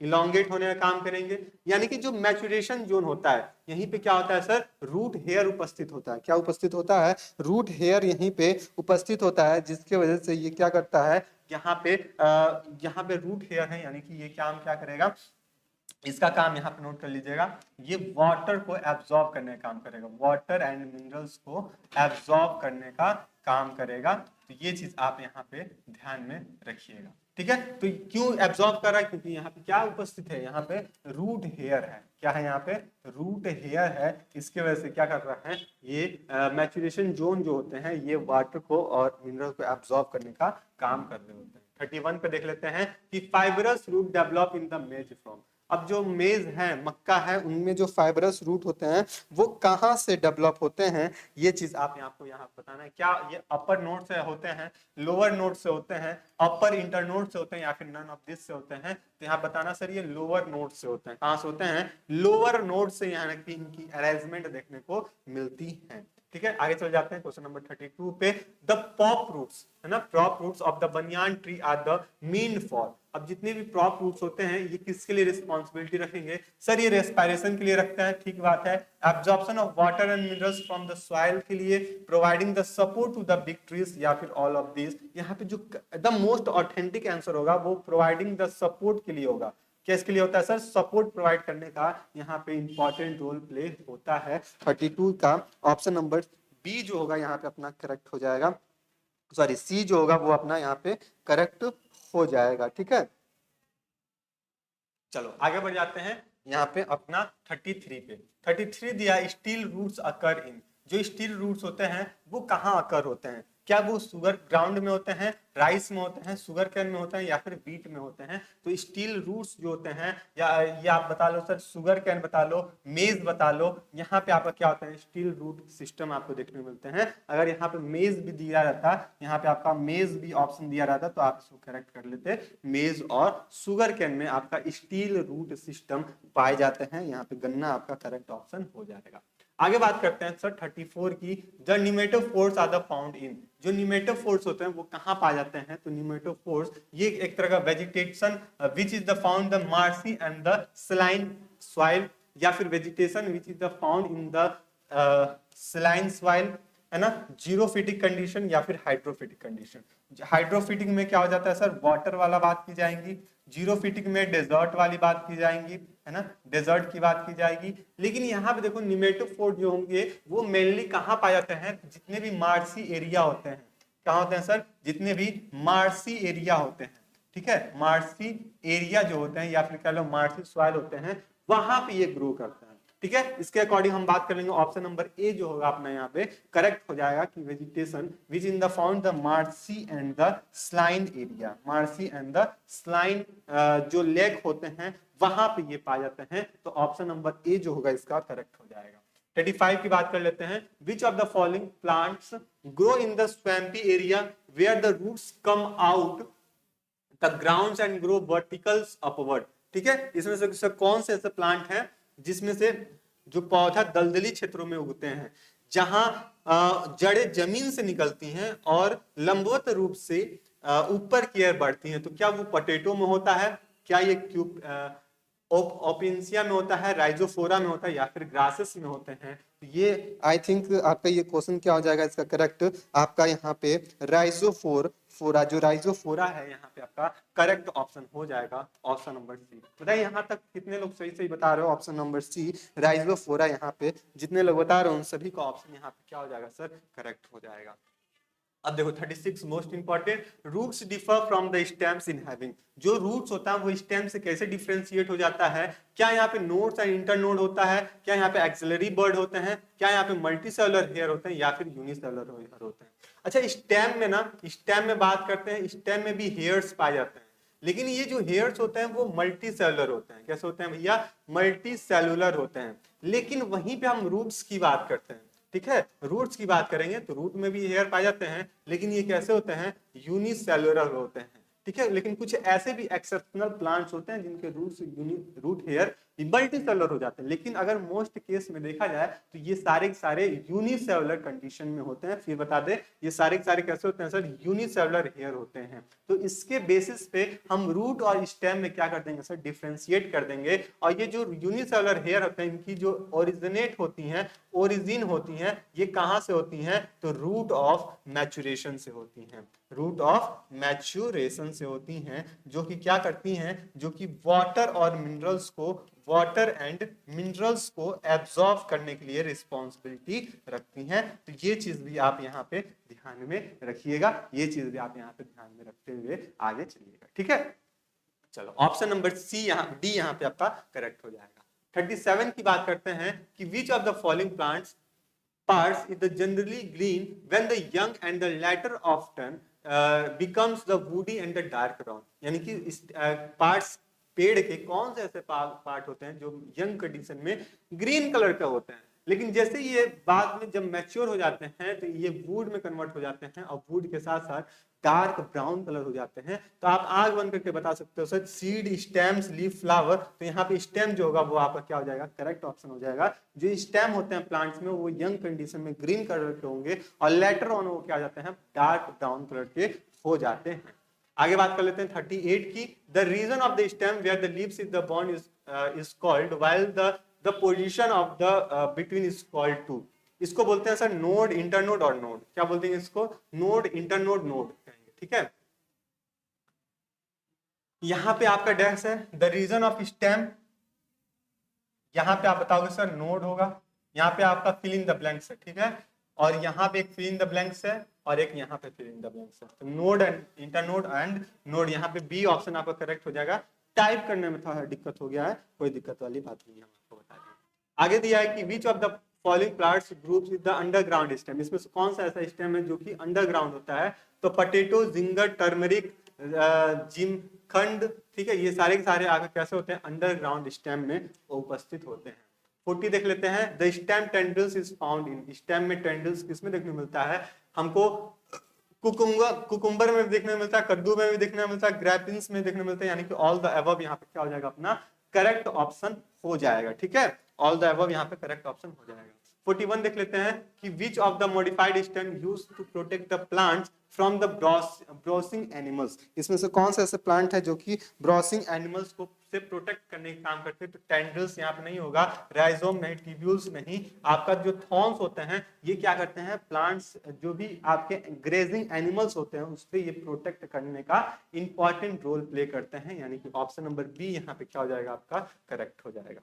इलोंगेट होने का काम करेंगे। यानी कि जो मैचुरेशन जोन होता है यहीं पे क्या होता है सर? रूट हेयर उपस्थित होता है। क्या उपस्थित होता है? रूट हेयर यहीं पे उपस्थित होता है, जिसके वजह से ये क्या करता है? यहाँ पे रूट हेयर है, यानी कि ये काम क्या करेगा? इसका काम यहाँ पे नोट कर लीजिएगा, ये वाटर को एब्जॉर्ब करने का काम करेगा, वाटर एंड मिनरल्स को एब्जॉर्ब करने का काम करेगा। तो ये चीज आप यहाँ पे ध्यान में रखिएगा। ठीक है, तो क्यों एब्जॉर्ब कर रहा है? क्योंकि यहाँ पे क्या उपस्थित है? यहाँ पे रूट हेयर है। क्या है? यहाँ पे रूट हेयर है। इसके वजह से क्या कर रहा है? ये मैचुरेशन जोन जो होते हैं ये वाटर को और मिनरल को एब्जॉर्ब करने का काम कर रहे होते हैं। 31 पे देख लेते हैं कि fibrous root develop in the maize form. अब जो मेज है, मक्का है, उनमें जो फाइबरस रूट होते हैं वो कहां से डेवलप होते हैं? ये चीज आप आपको यहाँ बताना है। क्या ये अपर नोड से होते हैं, लोअर नोड से होते हैं, अपर इंटरनोड से होते हैं, या फिर नन ऑफ दिस से होते हैं? तो यहाँ बताना सर ये लोअर नोड से होते हैं। कहां से होते हैं? लोअर नोड से यहाँ की इनकी अरेंजमेंट देखने को मिलती है। ठीक है, आगे चल जाते हैं क्वेश्चन नंबर 32 पे। द पॉप रूट्स, है ना, prop roots of the banyan tree are the mean for. अब जितने भी प्रॉप रूट्स होते हैं ये किसके लिए रिस्पॉन्सिबिलिटी रखेंगे? सर ये रेस्पिरेशन के लिए रखता है, ठीक बात है। Absorption of water and minerals from the soil के लिए, providing the support to the big trees, या फिर ऑल ऑफ दिस। यहाँ पे जो द मोस्ट ऑथेंटिक आंसर होगा वो प्रोवाइडिंग द सपोर्ट के लिए होगा। किसके लिए होता है सर? सपोर्ट प्रोवाइड करने का यहाँ पे इंपॉर्टेंट रोल प्ले होता है। 32 का ऑप्शन नंबर बी जो होगा यहाँ पे अपना करेक्ट हो जाएगा, सॉरी सी जो होगा वो अपना यहाँ पे करेक्ट हो जाएगा। ठीक है, चलो आगे बढ़ जाते हैं यहाँ पे अपना 33 पे। 33 दिया, स्टील रूट्स अकर इन। जो स्टील रूट्स होते हैं वो कहाँ अकर होते हैं? क्या वो शुगर ग्राउंड में होते हैं, राइस में होते हैं, शुगर कैन में होते हैं या फिर व्हीट में होते हैं? तो स्टील रूट्स जो होते हैं, या आप बता लो सर शुगर कैन बता लो, मेज बता लो, यहाँ पे आपका क्या होता है स्टील रूट सिस्टम आपको देखने को मिलते हैं। अगर यहाँ पे मेज भी दिया रहता, यहाँ पे आपका मेज भी ऑप्शन दिया रहता तो आप इसको करेक्ट कर लेते, मेज और शुगर कैन में आपका स्टील रूट सिस्टम पाए जाते हैं, यहाँ पे गन्ना आपका करेक्ट ऑप्शन हो जाएगा। आगे बात करते हैं सर 34 की, the pneumatophores are the found in. जो न्यूमेटोफोर्स होते हैं वो कहाँ पाए जाते हैं? तो न्यूमेटोफोर्स ये एक तरह का vegetation which is the found the marshy and the saline soil, या फिर vegetation which is the found in the saline soil, है ना, जीरोफिटिक कंडीशन या फिर हाइड्रोफिटिक कंडीशन। हाइड्रोफिटिक में क्या हो जाता है सर, वाटर वाला बात की जाएगी, जीरोफिटिक में डेजर्ट वाली बात की जाएंगी, है ना, डेजर्ट की बात की जाएगी। लेकिन यहाँ पे देखो न्यूमेटोफोर जो होंगे वो मेनली कहाँ पाए जाते हैं? जितने भी मार्सी एरिया होते हैं, कहाँ होते हैं सर? जितने भी मार्सी एरिया होते हैं, ठीक है, मार्सी एरिया जो होते हैं या फिर कह लो मार्सी सॉइल होते हैं, वहां पे ये ग्रो करता है, ठीक है। इसके अकॉर्डिंग हम बात कर लेंगे, ऑप्शन नंबर ए जो होगा अपना यहाँ पे करेक्ट हो जाएगा कि vegetation which in the found the marshy and the saline area, marshy and the saline जो लेक होते हैं वहां पे ये पाए जाते हैं। तो ऑप्शन नंबर ए जो होगा इसका करेक्ट हो जाएगा। 35 की बात कर लेते हैं, which of the following plants grow in the swampy area where the roots come out the grounds and grow verticals upward, ठीक है। इसमें से कौन से ऐसे प्लांट हैं जिसमें से जो पौधा दलदली क्षेत्रों में उगते हैं, जहां जड़ें जमीन से निकलती हैं और लंबवत रूप से ऊपर की ओर बढ़ती हैं? तो क्या वो पोटैटो में होता है, क्या ये क्यूब ओपिंसिया में होता है, राइजोफोरा में होता है या फिर ग्रासेस में होते हैं? तो ये आई थिंक आपका ये क्वेश्चन क्या हो जाएगा इसका करेक्ट, आपका यहाँ पे राइजोफोरा, जो राइजोफोरा है यहाँ पे आपका करेक्ट ऑप्शन हो जाएगा, ऑप्शन नंबर सी। बताइए यहाँ तक कितने लोग सही सही बता रहे हो? ऑप्शन नंबर सी राइजोफोरा, यहाँ पे जितने लोग बता रहे हो उन सभी का ऑप्शन यहाँ पे क्या हो जाएगा सर, करेक्ट हो जाएगा। अब देखो 36 most important, roots differ from the stems in having. जो रूट्स होता है वो स्टेम से कैसे डिफरेंशिएट हो जाता है? क्या यहाँ पे नोड्स एंड इंटरनोड होता है, क्या यहाँ पे एक्सिलरी बर्ड होते हैं, क्या यहाँ पे मल्टीसेलुलर हेयर होते हैं या फिर यूनिसेलुलर हेयर होते हैं? अच्छा, स्टेम में ना, स्टेम में बात करते हैं, स्टेम में भी हेयर्स पाए जाते हैं, लेकिन ये जो हेयर्स होते हैं वो मल्टी सेलुलर होते हैं। कैसे होते हैं भैया? मल्टी सेलुलर होते हैं। लेकिन वहीं पे हम रूट्स की बात करते हैं, ठीक है, रूट्स की बात करेंगे तो रूट में भी हेयर पाए जाते हैं, लेकिन ये कैसे होते हैं? यूनिसेलुलर होते हैं, ठीक है। लेकिन कुछ ऐसे भी एक्सेप्शनल प्लांट्स होते हैं जिनके रूट हेयर मल्टी सेलुलर हो जाते हैं, लेकिन अगर मोस्ट केस में देखा जाए तो ये सारे के सारे यूनिसेलुलर कंडीशन में होते हैं। फिर बता दे, ये सारे के सारे कैसे होते हैं सर? यूनिसेलुलर हेयर होते हैं। तो इसके बेसिस पे हम रूट और स्टेम में क्या कर देंगे सर? डिफरेंशिएट कर देंगे। और ये जो यूनिसेलुलर हेयर होते हैं इनकी जो ओरिजिनेट होती हैं, ओरिजिन होती हैं, ये कहां से होती हैं? तो रूट ऑफ मैचुरेशन से होती हैं, रूट ऑफ मैच्योरेशन से होती हैं, जो कि क्या करती हैं? जो कि वाटर और मिनरल्स को, वाटर एंड मिनरल्स को एब्जॉर्ब करने के लिए रिस्पॉन्सिबिलिटी रखती हैं। तो ये चीज भी आप यहाँ पे ध्यान में रखिएगा, ये चीज भी आप यहाँ पे ध्यान में रखते हुए आगे चलिएगा, ठीक है। चलो ऑप्शन नंबर सी, यहाँ डी यहाँ पे आपका करेक्ट हो जाएगा। 37 की बात करते हैं कि which of the following plants parts is the generally green when the young and the latter often becomes the woody and the dark brown। यानी कि पार्ट्स पेड़ के कौन से ऐसे पार्ट होते हैं जो यंग कंडीशन में ग्रीन कलर का होते हैं, लेकिन जैसे ये बाद में जब मैच्योर हो जाते हैं तो ये वुड में कन्वर्ट हो जाते हैं और वुड के साथ साथ डार्क ब्राउन कलर हो जाते हैं। तो आप आग बंद करके बता सकते हो sir seed, stems, leaf, flower. तो यहाँ पे स्टेम जो होगा वो आपका क्या हो जाएगा? करेक्ट ऑप्शन हो जाएगा। जो स्टेम होते हैं प्लांट्स में वो यंग कंडीशन में ग्रीन कलर के होंगे और लेटर ऑन वो क्या जाते हैं? डार्क ब्राउन कलर के हो जाते हैं। आगे बात कर लेते हैं 38 की, the region of the stem where the leaves is the bond is called while the position of the between is called to. इसको बोलते हैं सर नोड, इंटरनोड और नोड। क्या बोलते हैं इसको? नोड, इंटरनोड, नोड कहेंगे, ठीक है। यहां पे आपका डैश है द रीजन ऑफ स्टेम, यहां पे आप बताओगे सर नोड होगा। यहाँ पे आपका फिल इन द ब्लैंक्स है, ठीक है, और यहाँ पे एक फिल इन द ब्लैंक्स है और एक यहाँ पे फिल इन द ब्लैंक्स है। तो node and internode and node, यहाँ पे बी ऑप्शन आपका करेक्ट हो जाएगा। टाइप करने में थोड़ा दिक्कत हो गया है, कोई दिक्कत वाली बात नहीं है, हम आपको बता दें। आगे दिया है कि which of the following plants groups with the underground stem, इसमें से कौन सा ऐसा स्टेम है जो कि अंडरग्राउंड होता है? तो पोटैटो, जिंगर, टर्मरिक, जिमखंड, ठीक है, ये सारे के सारे आगे कैसे होते हैं? अंडरग्राउंड स्टेम में उपस्थित होते हैं। 40 देख लेते हैं। The stem टेंडल्स is found in, stem में टेंडल्स किसमें देखने को मिलता है? हमको कुकुम्बर में भी देखने को मिलता है, कद्दू में भी देखने को मिलता है, ग्रेपिन्स में देखने को मिलता है, यानी कि ऑल द अबव यहाँ पे क्या हो जाएगा? अपना करेक्ट ऑप्शन हो जाएगा। ठीक है, ऑल द अबव यहाँ पे करेक्ट ऑप्शन हो जाएगा। 41 देख लेते हैं कि which of the modified stem used to protect the plants from the browsing animals, इसमें से कौन सा ऐसे प्लांट है जो कि ब्रोसिंग एनिमल्स को से प्रोटेक्ट करने का काम करते हैं? तो टेंडल्स यहाँ पे नहीं होगा, राइजोम नहीं, ट्यूब्यूल्स नहीं, आपका जो थॉर्न्स होते हैं ये क्या करते हैं? प्लांट्स जो भी आपके ग्रेजिंग एनिमल्स होते हैं उस पर ये प्रोटेक्ट करने का इंपॉर्टेंट रोल प्ले करते हैं, यानी कि ऑप्शन नंबर बी यहाँ पे क्या हो जाएगा? आपका करेक्ट हो जाएगा।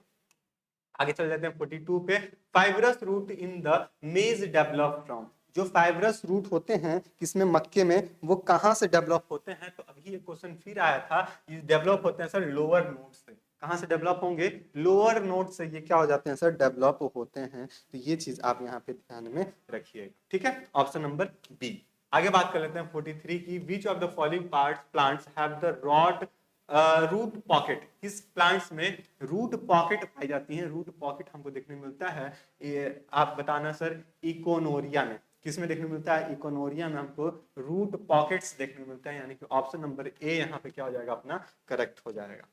आगे चल जाते हैं 42 पे। फाइब्रस रूट इन द मेज डेवलप फ्रॉम, जो फाइब्रस रूट होते हैं किसमें? मक्के में, वो कहां से डेवलप होते हैं? तो अभी ये क्वेश्चन फिर आया था, ये डेवलप होते हैं सर लोअर नोड से। कहां से डेवलप होंगे? लोअर नोड से ये क्या हो जाते हैं सर? डेवलप होते हैं। तो ये चीज आप यहाँ पे ध्यान में रखिएगा। ठीक है, ऑप्शन नंबर बी। आगे बात कर लेते हैं 43 की। Which of the following plants have the rod root pocket, किस प्लांट्स में रूट पॉकेट पाई जाती है? रूट पॉकेट हमको देखने मिलता है, ये आप बताना सर, इकोनोरिया में। किसमें देखने मिलता है? इकोनोरिया में हमको रूट पॉकेट्स देखने मिलता है, यानी कि ऑप्शन नंबर ए यहाँ पे क्या हो जाएगा? अपना करेक्ट हो जाएगा।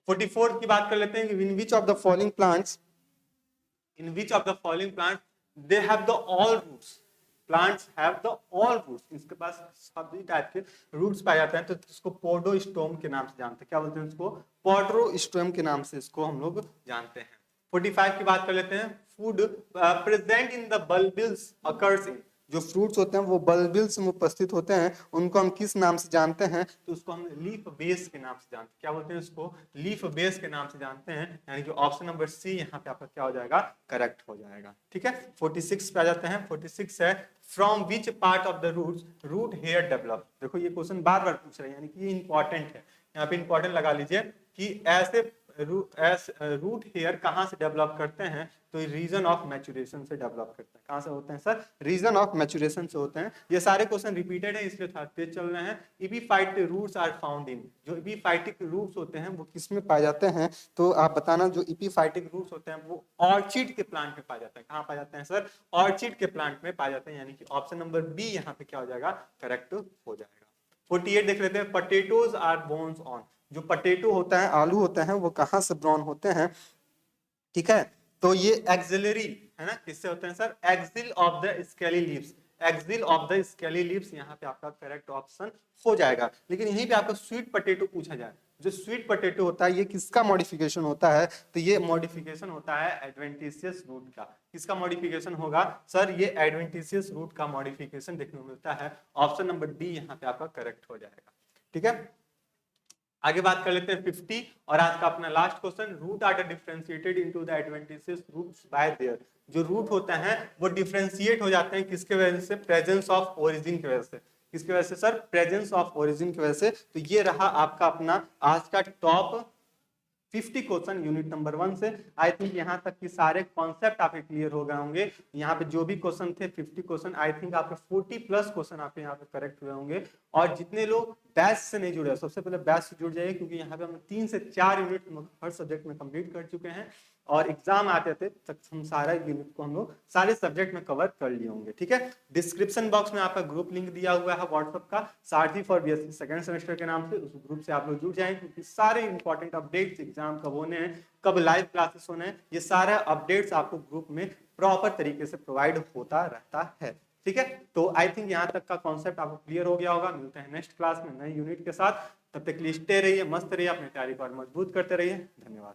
44 की बात कर लेते हैं कि in which of the following plants they have the all roots, plants have the all roots, इसके पास सभी टाइप के रूट्स पाए जाते हैं। तो इसको पोडोस्टोम के नाम से जानते हैं। क्या बोलते हैं इसको? पोडोस्टोम के नाम से इसको हम लोग जानते हैं। 45 की बात कर लेते हैं। Food present in the bulbils occurs in, जो फ्रूट्स होते हैं वो बल्बिल्स में उपस्थित होते हैं, उनको हम किस नाम से जानते हैं? तो उसको हम लीफ बेस के नाम से जानते हैं। क्या बोलते हैं इसको? लीफ बेस के नाम से जानते हैं, यानी कि ऑप्शन नंबर सी यहाँ पे आपका क्या हो जाएगा? करेक्ट हो जाएगा। ठीक है, 46 पे आ जाते हैं। 46 है from which part of the root hair develop. देखो ये क्वेश्चन बार बार पूछ रहे हैं, यानी कि ये इंपॉर्टेंट है, यहाँ पे इंपॉर्टेंट लगा लीजिए कि ऐसे रूट हेयर कहाँ से डेवलप करते हैं? तो रीजन ऑफ मैच्योरेशन से डेवलप करते हैं। कहाँ से होते हैं सर? रीजन ऑफ मैच्योरेशन से होते हैं। ये सारे क्वेश्चन रिपीटेड है इसलिए थोड़ा तेज चल रहे हैं। इपीफाइटिक रूट्स आर फाउंड इन, जो इपीफाइटिक रूट्स होते हैं वो किस में पाए जाते हैं? तो आप बताना, जो इपीफाइटिक रूट्स होते हैं वो ऑर्चिड के प्लांट में पाए जाते हैं। कहाँ पाए जाते हैं सर? ऑर्चिड के प्लांट में पाए जाते हैं, यानी कि ऑप्शन नंबर बी यहाँ पे क्या हो जाएगा? करेक्ट हो जाएगा। 48 देख लेते हैं। पोटैटोज आर बोन्स ऑन, जो पोटैटो होता है, आलू होते हैं, वो कहां से ब्राउन होते हैं? ठीक है, तो ये एक्सिलरी है ना, किससे होते हैं sir? Axil of the scaly leaves, axil of the scaly leaves यहाँ पे आपका करेक्ट ऑप्शन हो जाएगा। लेकिन यहीं पे आपका स्वीट पोटैटो पूछा जाए, जो स्वीट पोटैटो होता है ये किसका मॉडिफिकेशन होता है? तो ये मॉडिफिकेशन होता है एडवेंटिशियस रूट का। किसका मॉडिफिकेशन होगा सर? ये एडवेंटिशियस रूट का मॉडिफिकेशन देखने को मिलता है। ऑप्शन नंबर डी यहाँ पे आपका करेक्ट हो जाएगा। ठीक है, आगे बात कर लेते हैं 50 और आज का अपना last question. Root are differentiated into the adventitious roots by there, जो रूट होते हैं वो डिफरेंशिएट हो जाते हैं किसके वजह से? प्रेजेंस ऑफ ओरिजिन की वजह से। किसकी वजह से सर? प्रेजेंस ऑफ ओरिजिन की वजह से। तो ये रहा आपका अपना आज का टॉप 50 क्वेश्चन यूनिट नंबर 1 से। आई थिंक यहाँ तक की सारे कॉन्सेप्ट आपके क्लियर हो गए होंगे। यहाँ पे जो भी क्वेश्चन थे 50 क्वेश्चन, आई थिंक आपके 40 प्लस क्वेश्चन आपके यहाँ पे करेक्ट हुए होंगे। और जितने लोग बैच से नहीं जुड़े, सबसे पहले बैच से जुड़ जाइए, क्योंकि यहाँ पे हम 3 से 4 यूनिट हर सब्जेक्ट में कंप्लीट कर चुके हैं और एग्जाम आते थे तक हम सारा यूनिट को हम लोग सारे सब्जेक्ट में कवर कर लिए होंगे। ठीक है, डिस्क्रिप्शन बॉक्स में आपका ग्रुप लिंक दिया हुआ है व्हाट्सएप का, सारथी फॉर बीएससी सेकंड सेमेस्टर के नाम से। उस ग्रुप से आप लोग जुड़ जाएं, क्योंकि सारे इंपॉर्टेंट अपडेट्स, एग्जाम कब होने हैं, कब लाइव क्लासेस होने हैं, ये सारा अपडेट्स आपको ग्रुप में प्रॉपर तरीके से प्रोवाइड होता रहता है। ठीक है, तो आई थिंक यहाँ तक का कॉन्सेप्ट आपको क्लियर हो गया होगा। मिलते हैं नेक्स्ट क्लास में नए यूनिट के साथ, तब तक के लिए स्टे रहिए, मस्त रहिए, अपनी तैयारी को मजबूत करते रहिए। धन्यवाद।